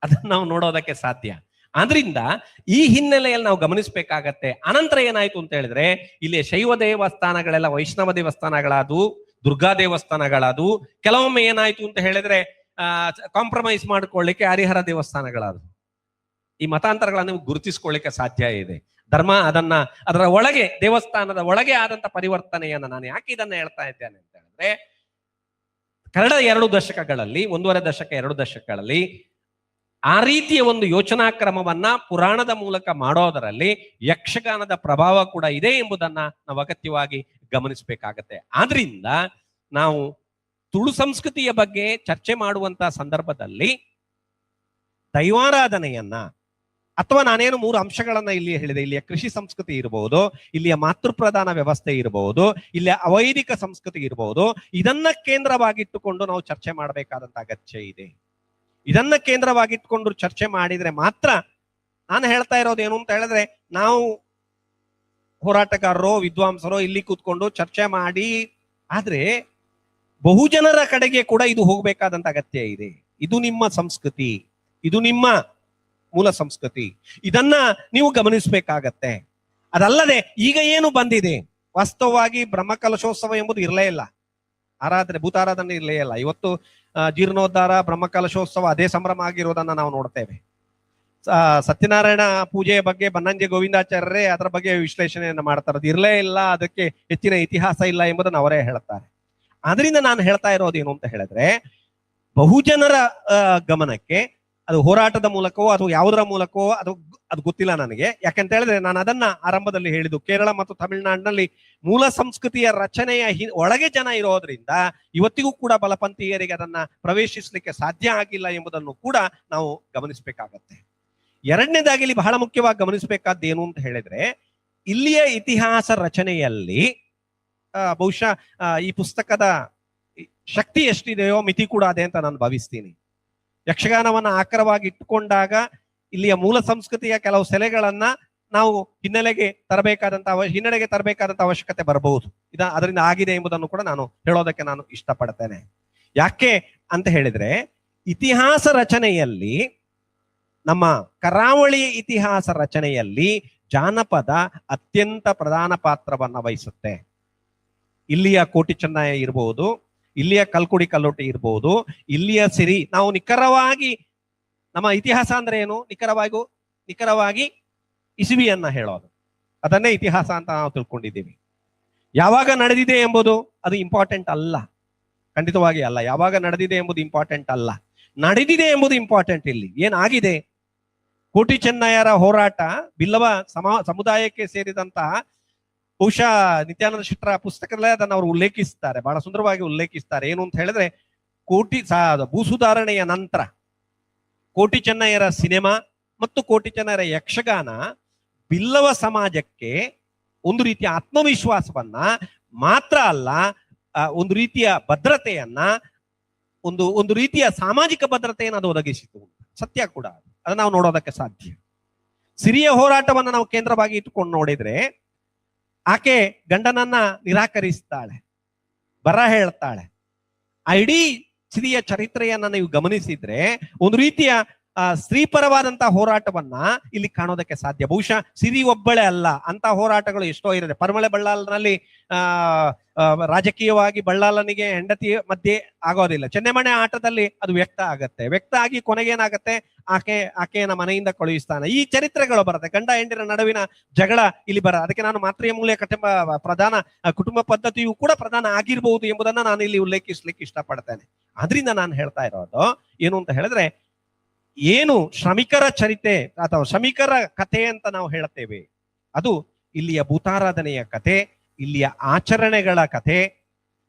ಅದನ್ನ ನಾವು ನೋಡೋದಕ್ಕೆ ಸಾಧ್ಯ. ಆದ್ರಿಂದ ಈ ಹಿನ್ನೆಲೆಯಲ್ಲಿ ನಾವು ಗಮನಿಸಬೇಕಾಗತ್ತೆ. ಅನಂತರ ಏನಾಯ್ತು ಅಂತ ಹೇಳಿದ್ರೆ, ಇಲ್ಲಿ ಶೈವ ದೇವಸ್ಥಾನಗಳೆಲ್ಲ ವೈಷ್ಣವ ದೇವಸ್ಥಾನಗಳಾದವು, ದುರ್ಗಾ ದೇವಸ್ಥಾನಗಳಾದವು. ಕೆಲವೊಮ್ಮೆ ಏನಾಯ್ತು ಅಂತ ಹೇಳಿದ್ರೆ ಕಾಂಪ್ರಮೈಸ್ ಮಾಡ್ಕೊಳ್ಳಿಕ್ಕೆ ಹರಿಹರ ದೇವಸ್ಥಾನಗಳಾದವು. ಈ ಮತಾಂತರಗಳನ್ನು ಗುರುತಿಸ್ಕೊಳ್ಳಿಕ್ಕೆ ಸಾಧ್ಯ ಇದೆ. ಧರ್ಮ ಅದರ ಒಳಗೆ, ದೇವಸ್ಥಾನದ ಒಳಗೆ ಆದಂತ ಪರಿವರ್ತನೆಯನ್ನ ನಾನು ಯಾಕೆ ಇದನ್ನ ಹೇಳ್ತಾ ಇದ್ದೇನೆ ಅಂತ ಹೇಳಿದ್ರೆ, ಕಳೆದ 2 ದಶಕಗಳಲ್ಲಿ, 1.5 ದಶಕ 2 ದಶಕಗಳಲ್ಲಿ ಆ ರೀತಿಯ ಒಂದು ಯೋಚನಾ ಕ್ರಮವನ್ನ ಪುರಾಣದ ಮೂಲಕ ಮಾಡೋದರಲ್ಲಿ ಯಕ್ಷಗಾನದ ಪ್ರಭಾವ ಕೂಡ ಇದೆ ಎಂಬುದನ್ನ ನಾವು ಅಗತ್ಯವಾಗಿ ಗಮನಿಸಬೇಕಾಗತ್ತೆ. ಆದ್ರಿಂದ ನಾವು ತುಳು ಸಂಸ್ಕೃತಿಯ ಬಗ್ಗೆ ಚರ್ಚೆ ಮಾಡುವಂತ ಸಂದರ್ಭದಲ್ಲಿ ದೈವಾರಾಧನೆಯನ್ನ, ಅಥವಾ ನಾನೇನು 3 ಅಂಶಗಳನ್ನ ಇಲ್ಲಿ ಹೇಳಿದೆ, ಇಲ್ಲಿಯ ಕೃಷಿ ಸಂಸ್ಕೃತಿ ಇರಬಹುದು, ಇಲ್ಲಿಯ ಮಾತೃಪ್ರಧಾನ ವ್ಯವಸ್ಥೆ ಇರಬಹುದು, ಇಲ್ಲಿಯ ಅವೈದಿಕ ಸಂಸ್ಕೃತಿ ಇರಬಹುದು, ಇದನ್ನ ಕೇಂದ್ರವಾಗಿಟ್ಟುಕೊಂಡು ನಾವು ಚರ್ಚೆ ಮಾಡಬೇಕಾದಂತ ಅಗತ್ಯ ಇದೆ. ಇದನ್ನ ಕೇಂದ್ರವಾಗಿಟ್ಕೊಂಡು ಚರ್ಚೆ ಮಾಡಿದ್ರೆ ಮಾತ್ರ, ನಾನು ಹೇಳ್ತಾ ಇರೋದು ಏನು ಅಂತ ಹೇಳಿದ್ರೆ, ನಾವು ಹೋರಾಟಗಾರರೋ ವಿದ್ವಾಂಸರೋ ಇಲ್ಲಿ ಕೂತ್ಕೊಂಡು ಚರ್ಚೆ ಮಾಡಿ, ಆದ್ರೆ ಬಹುಜನರ ಕಡೆಗೆ ಕೂಡ ಇದು ಹೋಗ್ಬೇಕಾದಂತ ಅಗತ್ಯ ಇದೆ. ಇದು ನಿಮ್ಮ ಸಂಸ್ಕೃತಿ, ಇದು ನಿಮ್ಮ ಮೂಲ ಸಂಸ್ಕೃತಿ, ಇದನ್ನ ನೀವು ಗಮನಿಸಬೇಕಾಗತ್ತೆ. ಅದಲ್ಲದೆ ಈಗ ಏನು ಬಂದಿದೆ, ವಾಸ್ತವವಾಗಿ ಬ್ರಹ್ಮಕಲಶೋತ್ಸವ ಎಂಬುದು ಇರಲೇ ಇಲ್ಲ, ಭೂತಾರಾಧನೆ ಇರಲೇ ಇಲ್ಲ. ಇವತ್ತು ಜೀರ್ಣೋದ್ಧಾರ, ಬ್ರಹ್ಮಕಲಶೋತ್ಸವ ಅದೇ ಸಂಭ್ರಮ ಆಗಿರೋದನ್ನ ನಾವು ನೋಡ್ತೇವೆ. ಸತ್ಯನಾರಾಯಣ ಪೂಜೆಯ ಬಗ್ಗೆ ಬನ್ನಂಜೆ ಗೋವಿಂದಾಚಾರ್ಯರೇ ಅದರ ಬಗ್ಗೆ ವಿಶ್ಲೇಷಣೆಯನ್ನು ಮಾಡ್ತಾರೆ. ಇರಲೇ ಇಲ್ಲ, ಅದಕ್ಕೆ ಹೆಚ್ಚಿನ ಇತಿಹಾಸ ಇಲ್ಲ ಎಂಬುದನ್ನು ಅವರೇ ಹೇಳ್ತಾರೆ. ಆದ್ರಿಂದ ನಾನು ಹೇಳ್ತಾ ಇರೋದು ಏನು ಅಂತ ಹೇಳಿದ್ರೆ, ಬಹುಜನರ ಗಮನಕ್ಕೆ ಅದು ಹೋರಾಟದ ಮೂಲಕವೋ ಅಥವಾ ಯಾವುದರ ಮೂಲಕವೋ ಅದು ಗೊತ್ತಿಲ್ಲ ನನಗೆ. ಯಾಕಂತ ಹೇಳಿದ್ರೆ ನಾನು ಅದನ್ನ ಆರಂಭದಲ್ಲಿ ಹೇಳಿದ್ದು, ಕೇರಳ ಮತ್ತು ತಮಿಳುನಾಡಿನಲ್ಲಿ ಮೂಲ ಸಂಸ್ಕೃತಿಯ ರಚನೆಯ ಒಳಗೆ ಜನ ಇರೋದ್ರಿಂದ ಇವತ್ತಿಗೂ ಕೂಡ ಬಲಪಂಥೀಯರಿಗೆ ಅದನ್ನ ಪ್ರವೇಶಿಸಲಿಕ್ಕೆ ಸಾಧ್ಯ ಆಗಿಲ್ಲ ಎಂಬುದನ್ನು ಕೂಡ ನಾವು ಗಮನಿಸಬೇಕಾಗತ್ತೆ. ಎರಡನೇದಾಗಿ ಇಲ್ಲಿ ಬಹಳ ಮುಖ್ಯವಾಗಿ ಗಮನಿಸಬೇಕಾದ್ದು ಏನು ಅಂತ ಹೇಳಿದ್ರೆ, ಇಲ್ಲಿಯ ಇತಿಹಾಸ ರಚನೆಯಲ್ಲಿ ಬಹುಶಃ ಈ ಪುಸ್ತಕದ ಶಕ್ತಿ ಎಷ್ಟಿದೆಯೋ ಮಿತಿ ಕೂಡ ಅದೇ ಅಂತ ನಾನು ಭಾವಿಸ್ತೀನಿ. ಯಕ್ಷಗಾನವನ್ನ ಆಕರವಾಗಿ ಇಟ್ಟುಕೊಂಡಾಗ ಇಲ್ಲಿಯ ಮೂಲ ಸಂಸ್ಕೃತಿಯ ಕೆಲವು ಸೆಲೆಗಳನ್ನ ನಾವು ಹಿನ್ನೆಡೆಗೆ ತರಬೇಕಾದಂತ ಅವಶ್ಯಕತೆ ಬರಬಹುದು. ಅದರಿಂದ ಆಗಿದೆ ಎಂಬುದನ್ನು ಕೂಡ ನಾನು ಹೇಳೋದಕ್ಕೆ ನಾನು ಇಷ್ಟಪಡ್ತೇನೆ. ಯಾಕೆ ಅಂತ ಹೇಳಿದ್ರೆ, ಇತಿಹಾಸ ರಚನೆಯಲ್ಲಿ, ನಮ್ಮ ಕರಾವಳಿ ಇತಿಹಾಸ ರಚನೆಯಲ್ಲಿ ಜಾನಪದ ಅತ್ಯಂತ ಪ್ರಧಾನ ಪಾತ್ರವನ್ನ ವಹಿಸುತ್ತೆ. ಇಲ್ಲಿಯ ಕೋಟಿ ಚೆನ್ನಯ್ಯ ಇರಬಹುದು, ಇಲ್ಲಿಯ ಕಲ್ಕುಡಿ ಕಲ್ಲೋಟಿ ಇರಬಹುದು, ಇಲ್ಲಿಯ ಸಿರಿ, ನಾವು ನಿಖರವಾಗಿ ನಮ್ಮ ಇತಿಹಾಸ ಅಂದ್ರೆ ಏನು, ನಿಖರವಾಗಿ ಇಸುವಿಯನ್ನ ಹೇಳೋದು, ಅದನ್ನೇ ಇತಿಹಾಸ ಅಂತ ನಾವು ತಿಳ್ಕೊಂಡಿದ್ದೀವಿ. ಯಾವಾಗ ನಡೆದಿದೆ ಎಂಬುದು ಅದು ಇಂಪಾರ್ಟೆಂಟ್ ಅಲ್ಲ, ಖಂಡಿತವಾಗಿ ಅಲ್ಲ. ಯಾವಾಗ ನಡೆದಿದೆ ಎಂಬುದು ಇಂಪಾರ್ಟೆಂಟ್ ಅಲ್ಲ, ನಡೆದಿದೆ ಎಂಬುದು ಇಂಪಾರ್ಟೆಂಟ್. ಇಲ್ಲಿ ಏನಾಗಿದೆ, ಕೋಟಿ ಚೆನ್ನಯ್ಯರ ಹೋರಾಟ ಬಿಲ್ಲವ ಸಮುದಾಯಕ್ಕೆ ಸೇರಿದಂತಹ, ಬಹುಶಃ ನಿತ್ಯಾನಂದ ಶೆಟ್ಟರ ಪುಸ್ತಕದಲ್ಲೇ ಅದನ್ನು ಅವರು ಉಲ್ಲೇಖಿಸ್ತಾರೆ, ಬಹಳ ಸುಂದರವಾಗಿ ಉಲ್ಲೇಖಿಸ್ತಾರೆ. ಏನು ಅಂತ ಹೇಳಿದ್ರೆ, ಭೂಸುಧಾರಣೆಯ ನಂತರ ಕೋಟಿ ಚೆನ್ನಯ್ಯರ ಸಿನಿಮಾ ಮತ್ತು ಕೋಟಿ ಚೆನ್ನಯ್ಯರ ಯಕ್ಷಗಾನ ಬಿಲ್ಲವ ಸಮಾಜಕ್ಕೆ ಒಂದು ರೀತಿಯ ಆತ್ಮವಿಶ್ವಾಸವನ್ನ ಮಾತ್ರ ಅಲ್ಲ, ಒಂದು ರೀತಿಯ ಭದ್ರತೆಯನ್ನ, ಒಂದು ರೀತಿಯ ಸಾಮಾಜಿಕ ಭದ್ರತೆಯನ್ನು ಅದು ಒದಗಿಸಿತು. ಸತ್ಯ ಕೂಡ, ಅದನ್ನ ನಾವು ನೋಡೋದಕ್ಕೆ ಸಾಧ್ಯ. ಸಿರಿಯ ಹೋರಾಟವನ್ನ ನಾವು ಕೇಂದ್ರವಾಗಿ ಇಟ್ಟುಕೊಂಡು ನೋಡಿದ್ರೆ, ಆಕೆ ಗಂಡನನ್ನ ನಿರಾಕರಿಸ್ತಾಳೆ, ಬರ ಹೇಳ್ತಾಳೆ. ಆ ಇಡೀ ಸಿರಿಯ ಚರಿತ್ರೆಯನ್ನ ನೀವು ಗಮನಿಸಿದ್ರೆ ಒಂದು ರೀತಿಯ ಸ್ತ್ರೀಪರವಾದಂತಹ ಹೋರಾಟವನ್ನ ಇಲ್ಲಿ ಕಾಣೋದಕ್ಕೆ ಸಾಧ್ಯ. ಬಹುಶಃ ಸಿರಿ ಒಬ್ಬಳೆ ಅಲ್ಲ, ಅಂತ ಹೋರಾಟಗಳು ಎಷ್ಟೋ ಇರುತ್ತೆ. ಪರಮಳೆ ಬಳ್ಳಾಲನಲ್ಲಿ ರಾಜಕೀಯವಾಗಿ ಬಳ್ಳಾಲನಿಗೆ ಹೆಂಡತಿ ಮಧ್ಯೆ ಆಗೋದಿಲ್ಲ. ಚೆನ್ನೆಮಣೆ ಆಟದಲ್ಲಿ ಅದು ವ್ಯಕ್ತ ಆಗಿ ಕೊನೆಗೇನಾಗತ್ತೆ, ಆಕೆಯನ್ನ ಮನೆಯಿಂದ ಕಳುಹಿಸ್ತಾನೆ. ಈ ಚರಿತ್ರೆಗಳು ಬರುತ್ತೆ. ಗಂಡ ಹೆಂಡಿರ ನಡುವಿನ ಜಗಳ ಇಲ್ಲಿ ಅದಕ್ಕೆ ನಾನು ಮಾತೃಯ ಮೂಲ ಪ್ರಧಾನ ಕುಟುಂಬ ಪದ್ಧತಿಯು ಕೂಡ ಪ್ರಧಾನ ಆಗಿರ್ಬಹುದು ಎಂಬುದನ್ನ ನಾನು ಇಲ್ಲಿ ಉಲ್ಲೇಖಿಸ್ಲಿಕ್ಕೆ ಇಷ್ಟಪಡ್ತೇನೆ. ಆದ್ರಿಂದ ನಾನು ಹೇಳ್ತಾ ಇರೋದು ಏನು ಅಂತ ಹೇಳಿದ್ರೆ, ಏನು ಶ್ರಮಿಕರ ಚರಿತೆ ಅಥವಾ ಶ್ರಮಿಕರ ಕಥೆ ಅಂತ ನಾವು ಹೇಳ್ತೇವೆ, ಅದು ಇಲ್ಲಿಯ ಭೂತಾರಾಧನೆಯ ಕಥೆ, ಇಲ್ಲಿಯ ಆಚರಣೆಗಳ ಕಥೆ,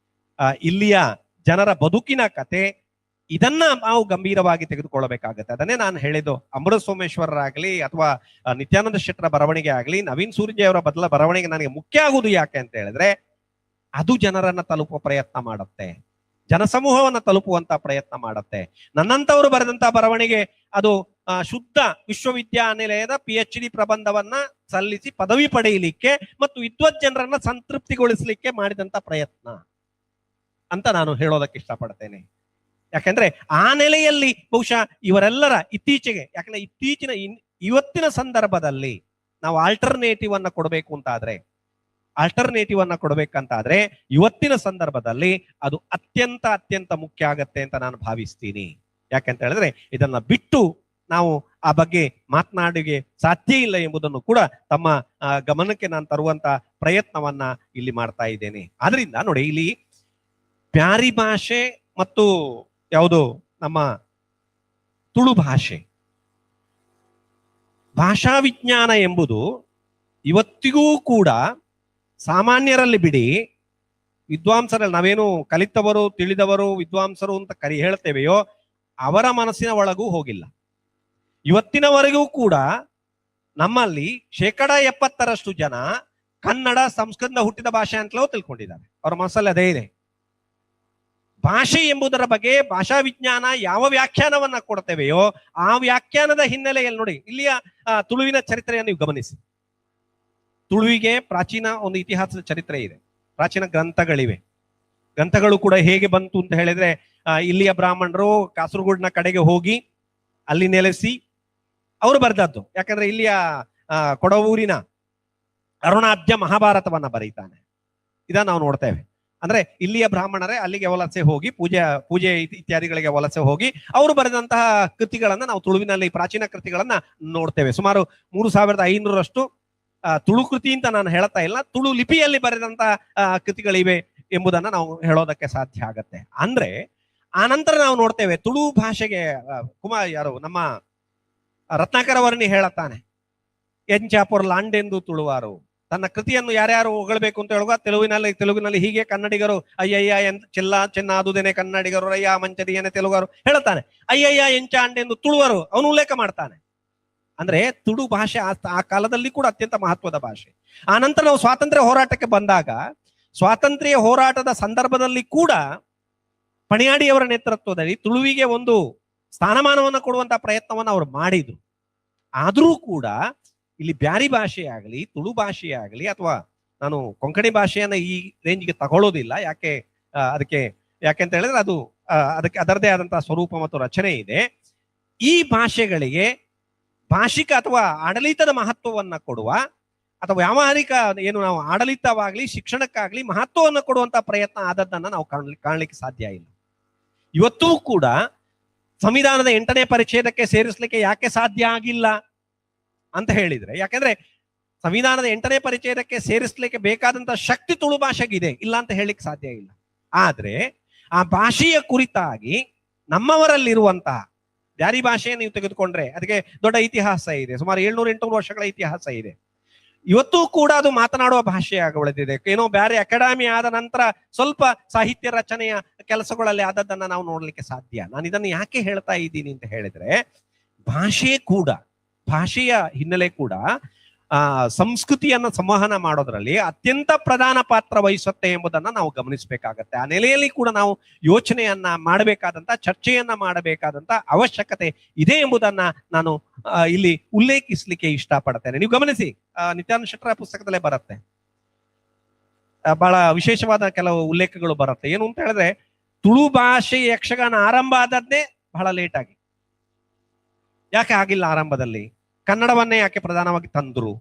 ಇಲ್ಲಿಯ ಜನರ ಬದುಕಿನ ಕಥೆ. ಇದನ್ನ ನಾವು ಗಂಭೀರವಾಗಿ ತೆಗೆದುಕೊಳ್ಳಬೇಕಾಗತ್ತೆ. ಅದನ್ನೇ ನಾನು ಹೇಳಿದ್ದು, ಅಮೃತ ಸೋಮೇಶ್ವರರಾಗ್ಲಿ ಅಥವಾ ನಿತ್ಯಾನಂದ ಶೆಟ್ಟರ ಬರವಣಿಗೆ ಆಗ್ಲಿ, ನವೀನ್ ಸೂರ್ಯ ಅವರ ಬರವಣಿಗೆ ನನಗೆ ಮುಖ್ಯ ಆಗುವುದು ಯಾಕೆ ಅಂತ ಹೇಳಿದ್ರೆ, ಅದು ಜನರನ್ನ ತಲುಪುವ ಪ್ರಯತ್ನ ಮಾಡುತ್ತೆ, ಜನಸಮೂಹವನ್ನ ತಲುಪುವಂತ ಪ್ರಯತ್ನ ಮಾಡುತ್ತೆ. ನನ್ನಂತವರು ಬರೆದಂತ ಬರವಣಿಗೆ ಅದು ಶುದ್ಧ ವಿಶ್ವವಿದ್ಯಾನಿಲಯದ PhD ಪ್ರಬಂಧವನ್ನ ಸಲ್ಲಿಸಿ ಪದವಿ ಪಡೆಯಲಿಕ್ಕೆ ಮತ್ತು ವಿದ್ವತ್ ಜನರನ್ನ ಸಂತೃಪ್ತಿಗೊಳಿಸಲಿಕ್ಕೆ ಮಾಡಿದಂತ ಪ್ರಯತ್ನ ಅಂತ ನಾನು ಹೇಳೋದಕ್ಕೆ ಇಷ್ಟಪಡ್ತೇನೆ. ಯಾಕಂದ್ರೆ ಆ ನೆಲೆಯಲ್ಲಿ ಬಹುಶಃ ಇವರೆಲ್ಲರ ಇತ್ತೀಚೆಗೆ, ಯಾಕಂದ್ರೆ ಇವತ್ತಿನ ಸಂದರ್ಭದಲ್ಲಿ ನಾವು ಆಲ್ಟರ್ನೇಟಿವ್ ಅನ್ನ ಕೊಡಬೇಕಂತಾದ್ರೆ ಇವತ್ತಿನ ಸಂದರ್ಭದಲ್ಲಿ ಅದು ಅತ್ಯಂತ ಮುಖ್ಯ ಆಗತ್ತೆ ಅಂತ ನಾನು ಭಾವಿಸ್ತೀನಿ. ಯಾಕಂತ ಹೇಳಿದ್ರೆ ಇದನ್ನ ಬಿಟ್ಟು ನಾವು ಆ ಬಗ್ಗೆ ಮಾತನಾಡಿಗೆ ಸಾಧ್ಯ ಇಲ್ಲ ಎಂಬುದನ್ನು ಕೂಡ ತಮ್ಮ ಗಮನಕ್ಕೆ ನಾನು ತರುವಂತ ಪ್ರಯತ್ನವನ್ನ ಇಲ್ಲಿ ಮಾಡ್ತಾ ಇದ್ದೇನೆ. ಆದ್ರಿಂದ ನೋಡಿ, ಇಲ್ಲಿ ಬ್ಯಾರಿ ಭಾಷೆ ಮತ್ತು ಯಾವುದು ನಮ್ಮ ತುಳು ಭಾಷಾ ವಿಜ್ಞಾನ ಎಂಬುದು ಇವತ್ತಿಗೂ ಕೂಡ ಸಾಮಾನ್ಯರಲ್ಲಿ ಬಿಡಿ, ವಿದ್ವಾಂಸರಲ್ಲಿ, ನಾವೇನು ಕಲಿತವರು ತಿಳಿದವರು ವಿದ್ವಾಂಸರು ಅಂತ ಹೇಳ್ತೇವೆಯೋ ಅವರ ಮನಸ್ಸಿನ ಒಳಗೂ ಹೋಗಿಲ್ಲ. ಇವತ್ತಿನವರೆಗೂ ಕೂಡ ನಮ್ಮಲ್ಲಿ 70% ಜನ ಕನ್ನಡ ಸಂಸ್ಕೃತದಿಂದ ಹುಟ್ಟಿದ ಭಾಷೆ ಅಂತಲೂ ತಿಳ್ಕೊಂಡಿದ್ದಾರೆ. ಅವ್ರ ಮನಸ್ಸಲ್ಲಿ ಅದೇ ಇದೆ. ಭಾಷೆ ಎಂಬುದರ ಬಗ್ಗೆ ಭಾಷಾ ವಿಜ್ಞಾನ ಯಾವ ವ್ಯಾಖ್ಯಾನವನ್ನ ಕೊಡ್ತೇವೆಯೋ ಆ ವ್ಯಾಖ್ಯಾನದ ಹಿನ್ನೆಲೆಯಲ್ಲಿ ನೋಡಿ, ಇಲ್ಲಿಯ ತುಳುವಿನ ಚರಿತ್ರೆಯನ್ನು ನೀವು ಗಮನಿಸಿ. ತುಳುವಿಗೆ ಪ್ರಾಚೀನ ಒಂದು ಇತಿಹಾಸದ ಚರಿತ್ರೆ ಇದೆ, ಪ್ರಾಚೀನ ಗ್ರಂಥಗಳಿವೆ. ಗ್ರಂಥಗಳು ಕೂಡ ಹೇಗೆ ಬಂತು ಅಂತ ಹೇಳಿದ್ರೆ, ಇಲ್ಲಿಯ ಬ್ರಾಹ್ಮಣರು ಕಾಸರಗೋಡಿನ ಕಡೆಗೆ ಹೋಗಿ ಅಲ್ಲಿ ನೆಲೆಸಿ ಅವರು ಬರೆದದ್ದು. ಯಾಕಂದ್ರೆ ಇಲ್ಲಿಯ ಕೊಡವೂರಿನ ಅರುಣಾದ್ಯ ಮಹಾಭಾರತವನ್ನ ಬರೀತಾನೆ. ಇದನ್ನ ನಾವು ನೋಡ್ತೇವೆ. ಅಂದ್ರೆ ಇಲ್ಲಿಯ ಬ್ರಾಹ್ಮಣರೇ ಅಲ್ಲಿಗೆ ವಲಸೆ ಹೋಗಿ ಪೂಜೆ ಇತ್ಯಾದಿಗಳಿಗೆ ವಲಸೆ ಹೋಗಿ ಅವರು ಬರೆದಂತಹ ಕೃತಿಗಳನ್ನ ನಾವು ತುಳುವಿನಲ್ಲಿ ಪ್ರಾಚೀನ ಕೃತಿಗಳನ್ನ ನೋಡ್ತೇವೆ. ಸುಮಾರು 3500ರಷ್ಟು ತುಳು ಕೃತಿ ಅಂತ ನಾನು ಹೇಳ್ತಾ ಇಲ್ಲ, ತುಳು ಲಿಪಿಯಲ್ಲಿ ಬರೆದಂತಹ ಕೃತಿಗಳಿವೆ ಎಂಬುದನ್ನ ನಾವು ಹೇಳೋದಕ್ಕೆ ಸಾಧ್ಯ ಆಗತ್ತೆ. ಅಂದ್ರೆ ಆನಂತರ ನಾವು ನೋಡ್ತೇವೆ ತುಳು ಭಾಷೆಗೆ ನಮ್ಮ ರತ್ನಾಕರ ವರ್ಣಿ ಹೇಳತಾನೆ, ಎಂಚಾಪುರ್ ಲಾಂಡೆಂದು ತುಳುವಾರು. ತನ್ನ ಕೃತಿಯನ್ನು ಯಾರ್ಯಾರು ಹೊಗಳಬೇಕು ಅಂತ ಹೇಳುವ ತೆಲುಗಿನಲ್ಲಿ ಹೀಗೆ ಕನ್ನಡಿಗರು ಅಯ್ಯಯ್ಯ ಚೆನ್ನಾದುದೇನೆ ಕನ್ನಡಿಗರು ರಯ್ಯ ಮಂಚದಿಯನೆ ತೆಲುಗರು ಹೇಳ್ತಾನೆ. ಅಯ್ಯಯ್ಯ ಎಂಚಾಂಡೆಂದು ತುಳುವರು ಅವನು ಉಲ್ಲೇಖ ಮಾಡ್ತಾನೆ. ಅಂದ್ರೆ ತುಳು ಭಾಷೆ ಆ ಕಾಲದಲ್ಲಿ ಕೂಡ ಅತ್ಯಂತ ಮಹತ್ವದ ಭಾಷೆ. ಆ ನಂತರ ನಾವು ಸ್ವಾತಂತ್ರ್ಯ ಹೋರಾಟಕ್ಕೆ ಬಂದಾಗ, ಸ್ವಾತಂತ್ರ್ಯ ಹೋರಾಟದ ಸಂದರ್ಭದಲ್ಲಿ ಕೂಡ ಪಣಿಯಾಡಿಯವರ ನೇತೃತ್ವದಲ್ಲಿ ತುಳುವಿಗೆ ಒಂದು ಸ್ಥಾನಮಾನವನ್ನು ಕೊಡುವಂತಹ ಪ್ರಯತ್ನವನ್ನು ಅವರು ಮಾಡಿದ್ರು. ಆದರೂ ಕೂಡ ಇಲ್ಲಿ ಬ್ಯಾರಿ ಭಾಷೆ ಆಗಲಿ, ತುಳು ಭಾಷೆ ಆಗಲಿ, ಅಥವಾ ನಾನು ಕೊಂಕಣಿ ಭಾಷೆಯನ್ನ ಈ ರೇಂಜ್ಗೆ ತಗೊಳ್ಳೋದಿಲ್ಲ. ಯಾಕೆಂತ ಹೇಳಿದ್ರೆ ಅದಕ್ಕೆ ಅದರದೇ ಆದಂತಹ ಸ್ವರೂಪ ಮತ್ತು ರಚನೆ ಇದೆ. ಈ ಭಾಷೆಗಳಿಗೆ ಭಾಷಿಕ ಅಥವಾ ಆಡಳಿತದ ಮಹತ್ವವನ್ನ ಕೊಡುವ ಅಥವಾ ವ್ಯಾವಹಾರಿಕ ನಾವು ಆಡಳಿತವಾಗ್ಲಿ ಶಿಕ್ಷಣಕ್ಕಾಗ್ಲಿ ಮಹತ್ವವನ್ನು ಕೊಡುವಂತ ಪ್ರಯತ್ನ ಆದದ್ದನ್ನ ನಾವು ಕಾಣಲಿಕ್ಕೆ ಸಾಧ್ಯ ಇಲ್ಲ. ಇವತ್ತೂ ಕೂಡ ಸಂವಿಧಾನದ 8ನೇ ಪರಿಚ್ಛೇದಕ್ಕೆ ಸೇರಿಸಲಿಕ್ಕೆ ಯಾಕೆ ಸಾಧ್ಯ ಆಗಿಲ್ಲ ಅಂತ ಹೇಳಿದ್ರೆ, ಯಾಕಂದ್ರೆ ಸಂವಿಧಾನದ 8ನೇ ಪರಿಚ್ಛೇದಕ್ಕೆ ಸೇರಿಸಲಿಕ್ಕೆ ಬೇಕಾದಂತ ಶಕ್ತಿ ತುಳು ಭಾಷೆಗಿದೆ, ಇಲ್ಲ ಅಂತ ಹೇಳಿಕ್ಕೆ ಸಾಧ್ಯ ಇಲ್ಲ. ಆದ್ರೆ ಆ ಭಾಷೆಯ ಕುರಿತಾಗಿ ನಮ್ಮವರಲ್ಲಿರುವಂತಹ ಬ್ಯಾರಿ ಭಾಷೆಯನ್ನು ನೀವು ತೆಗೆದುಕೊಂಡ್ರೆ ಅದಕ್ಕೆ ದೊಡ್ಡ ಇತಿಹಾಸ ಇದೆ. ಸುಮಾರು 700-800 ವರ್ಷಗಳ ಇತಿಹಾಸ ಇದೆ. ಇವತ್ತೂ ಕೂಡ ಅದು ಮಾತನಾಡುವ ಭಾಷೆಯಾಗಿ ಉಳಿದಿದೆ. ಏನೋ ಬ್ಯಾರೆ ಅಕಾಡೆಮಿ ಆದ ನಂತರ ಸ್ವಲ್ಪ ಸಾಹಿತ್ಯ ರಚನೆಯ ಕೆಲಸಗಳಲ್ಲಿ ಆದದ್ದನ್ನ ನಾವು ನೋಡ್ಲಿಕ್ಕೆ ಸಾಧ್ಯ. ನಾನು ಇದನ್ನು ಯಾಕೆ ಹೇಳ್ತಾ ಇದ್ದೀನಿ ಅಂತ ಹೇಳಿದ್ರೆ, ಭಾಷೆಯ ಹಿನ್ನೆಲೆ ಕೂಡ ಸಂಸ್ಕೃತಿಯನ್ನ ಸಂವಹನ ಮಾಡೋದ್ರಲ್ಲಿ ಅತ್ಯಂತ ಪ್ರಧಾನ ಪಾತ್ರ ವಹಿಸುತ್ತೆ ಎಂಬುದನ್ನ ನಾವು ಗಮನಿಸಬೇಕಾಗತ್ತೆ. ಆ ನೆಲೆಯಲ್ಲಿ ಕೂಡ ನಾವು ಯೋಚನೆಯನ್ನ ಮಾಡಬೇಕಾದಂತ, ಚರ್ಚೆಯನ್ನ ಮಾಡಬೇಕಾದಂತ ಅವಶ್ಯಕತೆ ಇದೆ ಎಂಬುದನ್ನ ನಾನು ಇಲ್ಲಿ ಉಲ್ಲೇಖಿಸ್ಲಿಕ್ಕೆ ಇಷ್ಟಪಡ್ತೇನೆ. ನೀವು ಗಮನಿಸಿ, ನಿತ್ಯಾನಂದ ಶೆಟ್ಟರ ಪುಸ್ತಕದಲ್ಲೇ ಬರುತ್ತೆ, ಬಹಳ ವಿಶೇಷವಾದ ಕೆಲವು ಉಲ್ಲೇಖಗಳು ಬರುತ್ತೆ. ಏನು ಅಂತ ಹೇಳಿದ್ರೆ, ತುಳು ಭಾಷೆ ಯಕ್ಷಗಾನ ಆರಂಭ ಆದದ್ದೇ ಬಹಳ ಲೇಟ್ ಆಗಿ. ಯಾಕೆ ಆಗಿಲ್ಲ ಆರಂಭದಲ್ಲಿ? ಕನ್ನಡವನ್ನೇ ಯಾಕೆ ಪ್ರಧಾನವಾಗಿ ತಂದ್ರು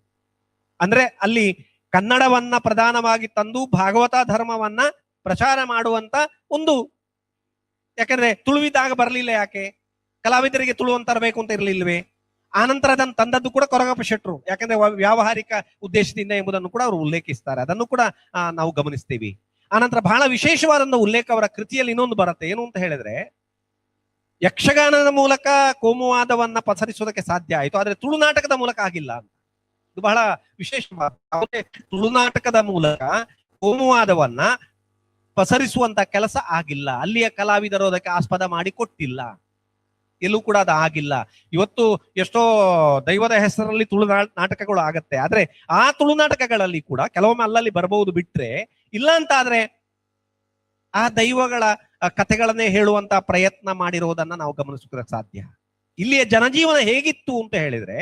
ಅಂದ್ರೆ, ಅಲ್ಲಿ ಕನ್ನಡವನ್ನ ಪ್ರಧಾನವಾಗಿ ತಂದು ಭಾಗವತ ಧರ್ಮವನ್ನ ಪ್ರಚಾರ ಮಾಡುವಂತ ಒಂದು, ಯಾಕಂದ್ರೆ ತುಳುವಿದಾಗ ಬರಲಿಲ್ಲ. ಯಾಕೆ? ಕಲಾವಿದರಿಗೆ ತುಳು ಅಂತ ತರಬೇಕು ಅಂತ ಇರಲಿಲ್ವೇ? ಆನಂತರ ಅದನ್ನು ತಂದದ್ದು ಕೂಡ ಕೊರಗಪ್ಪ ಶೆಟ್ರು, ಯಾಕಂದ್ರೆ ವ್ಯಾವಹಾರಿಕ ಉದ್ದೇಶದಿಂದ ಎಂಬುದನ್ನು ಕೂಡ ಅವರು ಉಲ್ಲೇಖಿಸ್ತಾರೆ. ಅದನ್ನು ಕೂಡ ನಾವು ಗಮನಿಸ್ತೀವಿ. ಆನಂತರ ಬಹಳ ವಿಶೇಷವಾದ ಉಲ್ಲೇಖ ಅವರ ಕೃತಿಯಲ್ಲಿ ಇನ್ನೊಂದು ಬರುತ್ತೆ. ಏನು ಅಂತ ಹೇಳಿದ್ರೆ, ಯಕ್ಷಗಾನದ ಮೂಲಕ ಕೋಮುವಾದವನ್ನ ಪಸರಿಸೋದಕ್ಕೆ ಸಾಧ್ಯ ಆಯಿತು, ಆದ್ರೆ ತುಳುನಾಟಕದ ಮೂಲಕ ಆಗಿಲ್ಲ ಅಂತ. ಇದು ಬಹಳ ವಿಶೇಷವಾದ. ತುಳುನಾಟಕದ ಮೂಲಕ ಕೋಮುವಾದವನ್ನ ಪಸರಿಸುವಂತ ಕೆಲಸ ಆಗಿಲ್ಲ. ಅಲ್ಲಿಯ ಕಲಾವಿದರು ಅದಕ್ಕೆ ಆಸ್ಪದ ಮಾಡಿ ಕೊಟ್ಟಿಲ್ಲ, ಎಲ್ಲೂ ಕೂಡ ಅದು ಆಗಿಲ್ಲ. ಇವತ್ತು ಎಷ್ಟೋ ದೈವದ ಹೆಸರಲ್ಲಿ ತುಳು ನಾಟಕಗಳು ಆಗತ್ತೆ, ಆದ್ರೆ ಆ ತುಳುನಾಟಕಗಳಲ್ಲಿ ಕೂಡ ಕೆಲವೊಮ್ಮೆ ಅಲ್ಲಲ್ಲಿ ಬರಬಹುದು ಬಿಟ್ರೆ, ಇಲ್ಲ ಅಂತ ಆದ್ರೆ ಆ ದೈವಗಳ ಕಥೆಗಳನ್ನೇ ಹೇಳುವಂತ ಪ್ರಯತ್ನ ಮಾಡಿರೋದನ್ನ ನಾವು ಗಮನಿಸೋದಕ್ಕೆ ಸಾಧ್ಯ. ಇಲ್ಲಿಯ ಜನಜೀವನ ಹೇಗಿತ್ತು ಅಂತ ಹೇಳಿದ್ರೆ,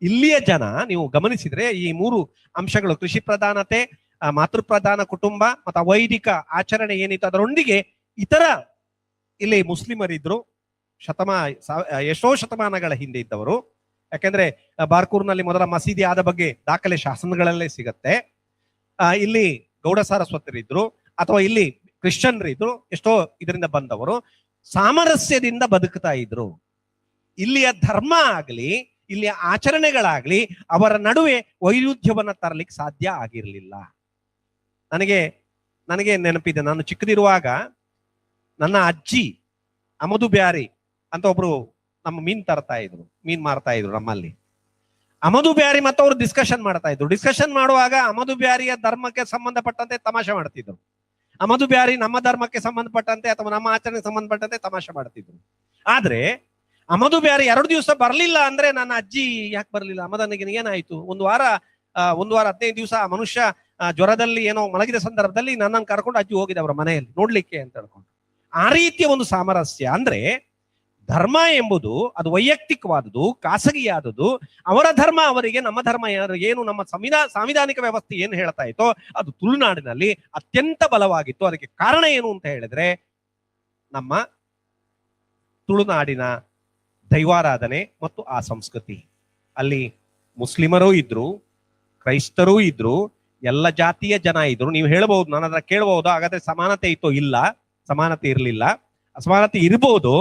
ಇಲ್ಲಿಯ ಜನ ನೀವು ಗಮನಿಸಿದ್ರೆ ಈ 3 ಅಂಶಗಳು, ಕೃಷಿ ಪ್ರಧಾನತೆ, ಮಾತೃಪ್ರಧಾನ ಕುಟುಂಬ ಮತ್ತು ವೈದಿಕ ಆಚರಣೆ ಏನಿತ್ತು, ಅದರೊಂದಿಗೆ ಇತರ ಇಲ್ಲಿ ಮುಸ್ಲಿಮರಿದ್ರು. ಎಷ್ಟೋ ಶತಮಾನಗಳ ಹಿಂದೆ ಇದ್ದವರು. ಯಾಕೆಂದ್ರೆ ಬಾರ್ಕೂರ್ನಲ್ಲಿ ಮೊದಲ ಮಸೀದಿ ಆದ ಬಗ್ಗೆ ದಾಖಲೆ ಶಾಸನಗಳಲ್ಲೇ ಸಿಗತ್ತೆ. ಇಲ್ಲಿ ಗೌಡ ಸಾರಸ್ವತರಿದ್ರು, ಅಥವಾ ಇಲ್ಲಿ ಕ್ರಿಶ್ಚಿಯನ್ರಿದ್ರು. ಎಷ್ಟೋ ಇದರಿಂದ ಬಂದವರು ಸಾಮರಸ್ಯದಿಂದ ಬದುಕ್ತಾ ಇದ್ರು. ಇಲ್ಲಿಯ ಧರ್ಮ ಆಗ್ಲಿ, ಇಲ್ಲಿಯ ಆಚರಣೆಗಳಾಗ್ಲಿ ಅವರ ನಡುವೆ ವೈರುಧ್ಯವನ್ನ ತರಲಿಕ್ಕೆ ಸಾಧ್ಯ ಆಗಿರ್ಲಿಲ್ಲ. ನನಗೆ ನೆನಪಿದೆ, ನಾನು ಚಿಕ್ಕದಿರುವಾಗ ನನ್ನ ಅಜ್ಜಿ ಅಮದು ಬ್ಯಾರಿ ಅಂತ ಒಬ್ರು ನಮ್ಮ ಮೀನ್ ಮಾರ್ತಾ ಇದ್ರು ನಮ್ಮಲ್ಲಿ. ಅಮದು ಬ್ಯಾರಿ ಮತ್ತು ಅವರು ಡಿಸ್ಕಷನ್ ಮಾಡ್ತಾ ಇದ್ರು. ಡಿಸ್ಕಷನ್ ಮಾಡುವಾಗ ಅಮದು ಬ್ಯಾರಿಯ ಧರ್ಮಕ್ಕೆ ಸಂಬಂಧಪಟ್ಟಂತೆ ತಮಾಷೆ ಮಾಡ್ತಿದ್ರು. ಅಮದು ಬ್ಯಾರಿ ನಮ್ಮ ಧರ್ಮಕ್ಕೆ ಸಂಬಂಧಪಟ್ಟಂತೆ ಅಥವಾ ನಮ್ಮ ಆಚರಣೆಗೆ ಸಂಬಂಧಪಟ್ಟಂತೆ ತಮಾಷೆ ಮಾಡ್ತಿದ್ರು. ಆದ್ರೆ ಅಮದು ಬ್ಯಾರೆ 2 ದಿವಸ ಬರ್ಲಿಲ್ಲ ಅಂದ್ರೆ ನನ್ನ ಅಜ್ಜಿ ಯಾಕೆ ಬರ್ಲಿಲ್ಲ, ಅಮದನಿಗೆ ಏನಾಯ್ತು, ಒಂದು ವಾರ 15 ದಿವಸ ಆ ಮನುಷ್ಯ ಜ್ವರದಲ್ಲಿ ಏನೋ ಮಲಗಿದ ಸಂದರ್ಭದಲ್ಲಿ ನನ್ನನ್ನು ಕರ್ಕೊಂಡು ಅಜ್ಜಿ ಹೋಗಿದೆ ಅವರ ಮನೆಯಲ್ಲಿ ನೋಡ್ಲಿಕ್ಕೆ ಅಂತ ಹೇಳ್ಕೊಂಡು. ಆ ರೀತಿಯ ಒಂದು ಸಾಮರಸ್ಯ. ಅಂದ್ರೆ ಧರ್ಮ ಎಂಬುದು ಅದು ವೈಯಕ್ತಿಕವಾದುದು, ಖಾಸಗಿಯಾದದು. ಅವರ ಧರ್ಮ ಅವರಿಗೆ, ನಮ್ಮ ಧರ್ಮ ಏನು, ನಮ್ಮ ಸಾಂವಿಧಾನಿಕ ವ್ಯವಸ್ಥೆ ಏನು ಹೇಳ್ತಾ ಇತ್ತೋ ಅದು ತುಳುನಾಡಿನಲ್ಲಿ ಅತ್ಯಂತ ಬಲವಾಗಿತ್ತು. ಅದಕ್ಕೆ ಕಾರಣ ಏನು ಅಂತ ಹೇಳಿದ್ರೆ ನಮ್ಮ ತುಳುನಾಡಿನ ದೈವಾರಾಧನೆ ಮತ್ತು ಆ ಸಂಸ್ಕೃತಿ. ಅಲ್ಲಿ ಮುಸ್ಲಿಮರೂ ಇದ್ರು, ಕ್ರೈಸ್ತರೂ ಇದ್ರು, ಎಲ್ಲ ಜಾತಿಯ ಜನ ಇದ್ರು. ನೀವು ಹೇಳ್ಬಹುದು, ನಾನು ಅದನ್ನ ಕೇಳಬಹುದು, ಹಾಗಾದ್ರೆ ಸಮಾನತೆ ಇತ್ತೋ? ಇಲ್ಲ, ಸಮಾನತೆ ಇರಲಿಲ್ಲ. ಅಸಮಾನತೆ ಇರಬಹುದು,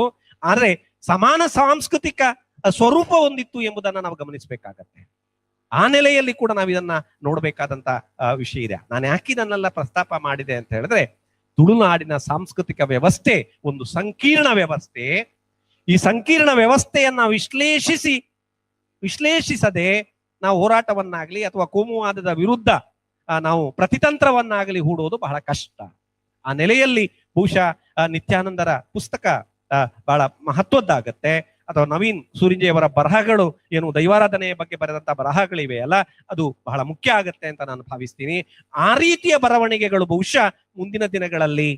ಆದ್ರೆ ಸಮಾನ ಸಾಂಸ್ಕೃತಿಕ ಸ್ವರೂಪ ಹೊಂದಿತ್ತು ಎಂಬುದನ್ನ ನಾವು ಗಮನಿಸಬೇಕಾಗತ್ತೆ. ಆ ನೆಲೆಯಲ್ಲಿ ಕೂಡ ನಾವು ಇದನ್ನ ನೋಡ್ಬೇಕಾದಂತ ವಿಷಯ ಇದೆ. ನಾನು ಯಾಕೆ ಇದನ್ನೆಲ್ಲ ಪ್ರಸ್ತಾಪ ಮಾಡಿದೆ ಅಂತ ಹೇಳಿದ್ರೆ, ತುಳುನಾಡಿನ ಸಾಂಸ್ಕೃತಿಕ ವ್ಯವಸ್ಥೆ ಒಂದು ಸಂಕೀರ್ಣ ವ್ಯವಸ್ಥೆ. ಈ ಸಂಕೀರ್ಣ ವ್ಯವಸ್ಥೆಯನ್ನ ವಿಶ್ಲೇಷಿಸದೆ ನಾವು ಹೋರಾಟವನ್ನಾಗ್ಲಿ ಅಥವಾ ಕೋಮುವಾದದ ವಿರುದ್ಧ ನಾವು ಪ್ರತಿತಂತ್ರವನ್ನಾಗಲಿ ಹೂಡೋದು ಬಹಳ ಕಷ್ಟ. ಆ ನೆಲೆಯಲ್ಲಿ ಬಹುಶಃ ನಿತ್ಯಾನಂದರ ಪುಸ್ತಕ ಬಹಳ ಮಹತ್ವದ್ದಾಗತ್ತೆ. ಅಥವಾ ನವೀನ್ ಸೂರಿಂಜೆಯವರ ಬರಹಗಳು, ಏನು ದೈವಾರಾಧನೆಯ ಬಗ್ಗೆ ಬರೆದಂತ ಬರಹಗಳಿವೆ ಅಲ್ಲ, ಅದು ಬಹಳ ಮುಖ್ಯ ಆಗತ್ತೆ ಅಂತ ನಾನು ಭಾವಿಸ್ತೀನಿ. ಆ ರೀತಿಯ ಬರವಣಿಗೆಗಳು ಬಹುಶಃ ಮುಂದಿನ ದಿನಗಳಲ್ಲಿ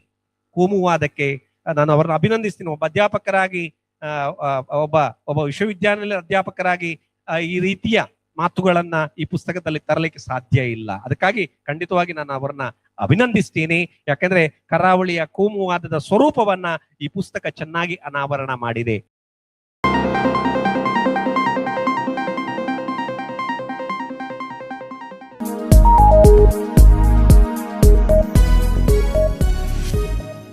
ಕೋಮುವಾದಕ್ಕೆ, ನಾನು ಅವರನ್ನು ಅಭಿನಂದಿಸ್ತೀನಿ. ಒಬ್ಬ ಅಧ್ಯಾಪಕರಾಗಿ, ಒಬ್ಬ ವಿಶ್ವವಿದ್ಯಾನಿಲಯದ ಅಧ್ಯಾಪಕರಾಗಿ ಈ ರೀತಿಯ ಮಾತುಗಳನ್ನ ಈ ಪುಸ್ತಕದಲ್ಲಿ ತರಲಿಕ್ಕೆ ಸಾಧ್ಯ ಇಲ್ಲ. ಅದಕ್ಕಾಗಿ ಖಂಡಿತವಾಗಿ ನಾನು ಅವರನ್ನ ಅಭಿನಂದಿಸ್ತೀನಿ. ಯಾಕಂದ್ರೆ ಕರಾವಳಿಯ ಕೋಮುವಾದದ ಸ್ವರೂಪವನ್ನ ಈ ಪುಸ್ತಕ ಚೆನ್ನಾಗಿ ಅನಾವರಣ ಮಾಡಿದೆ.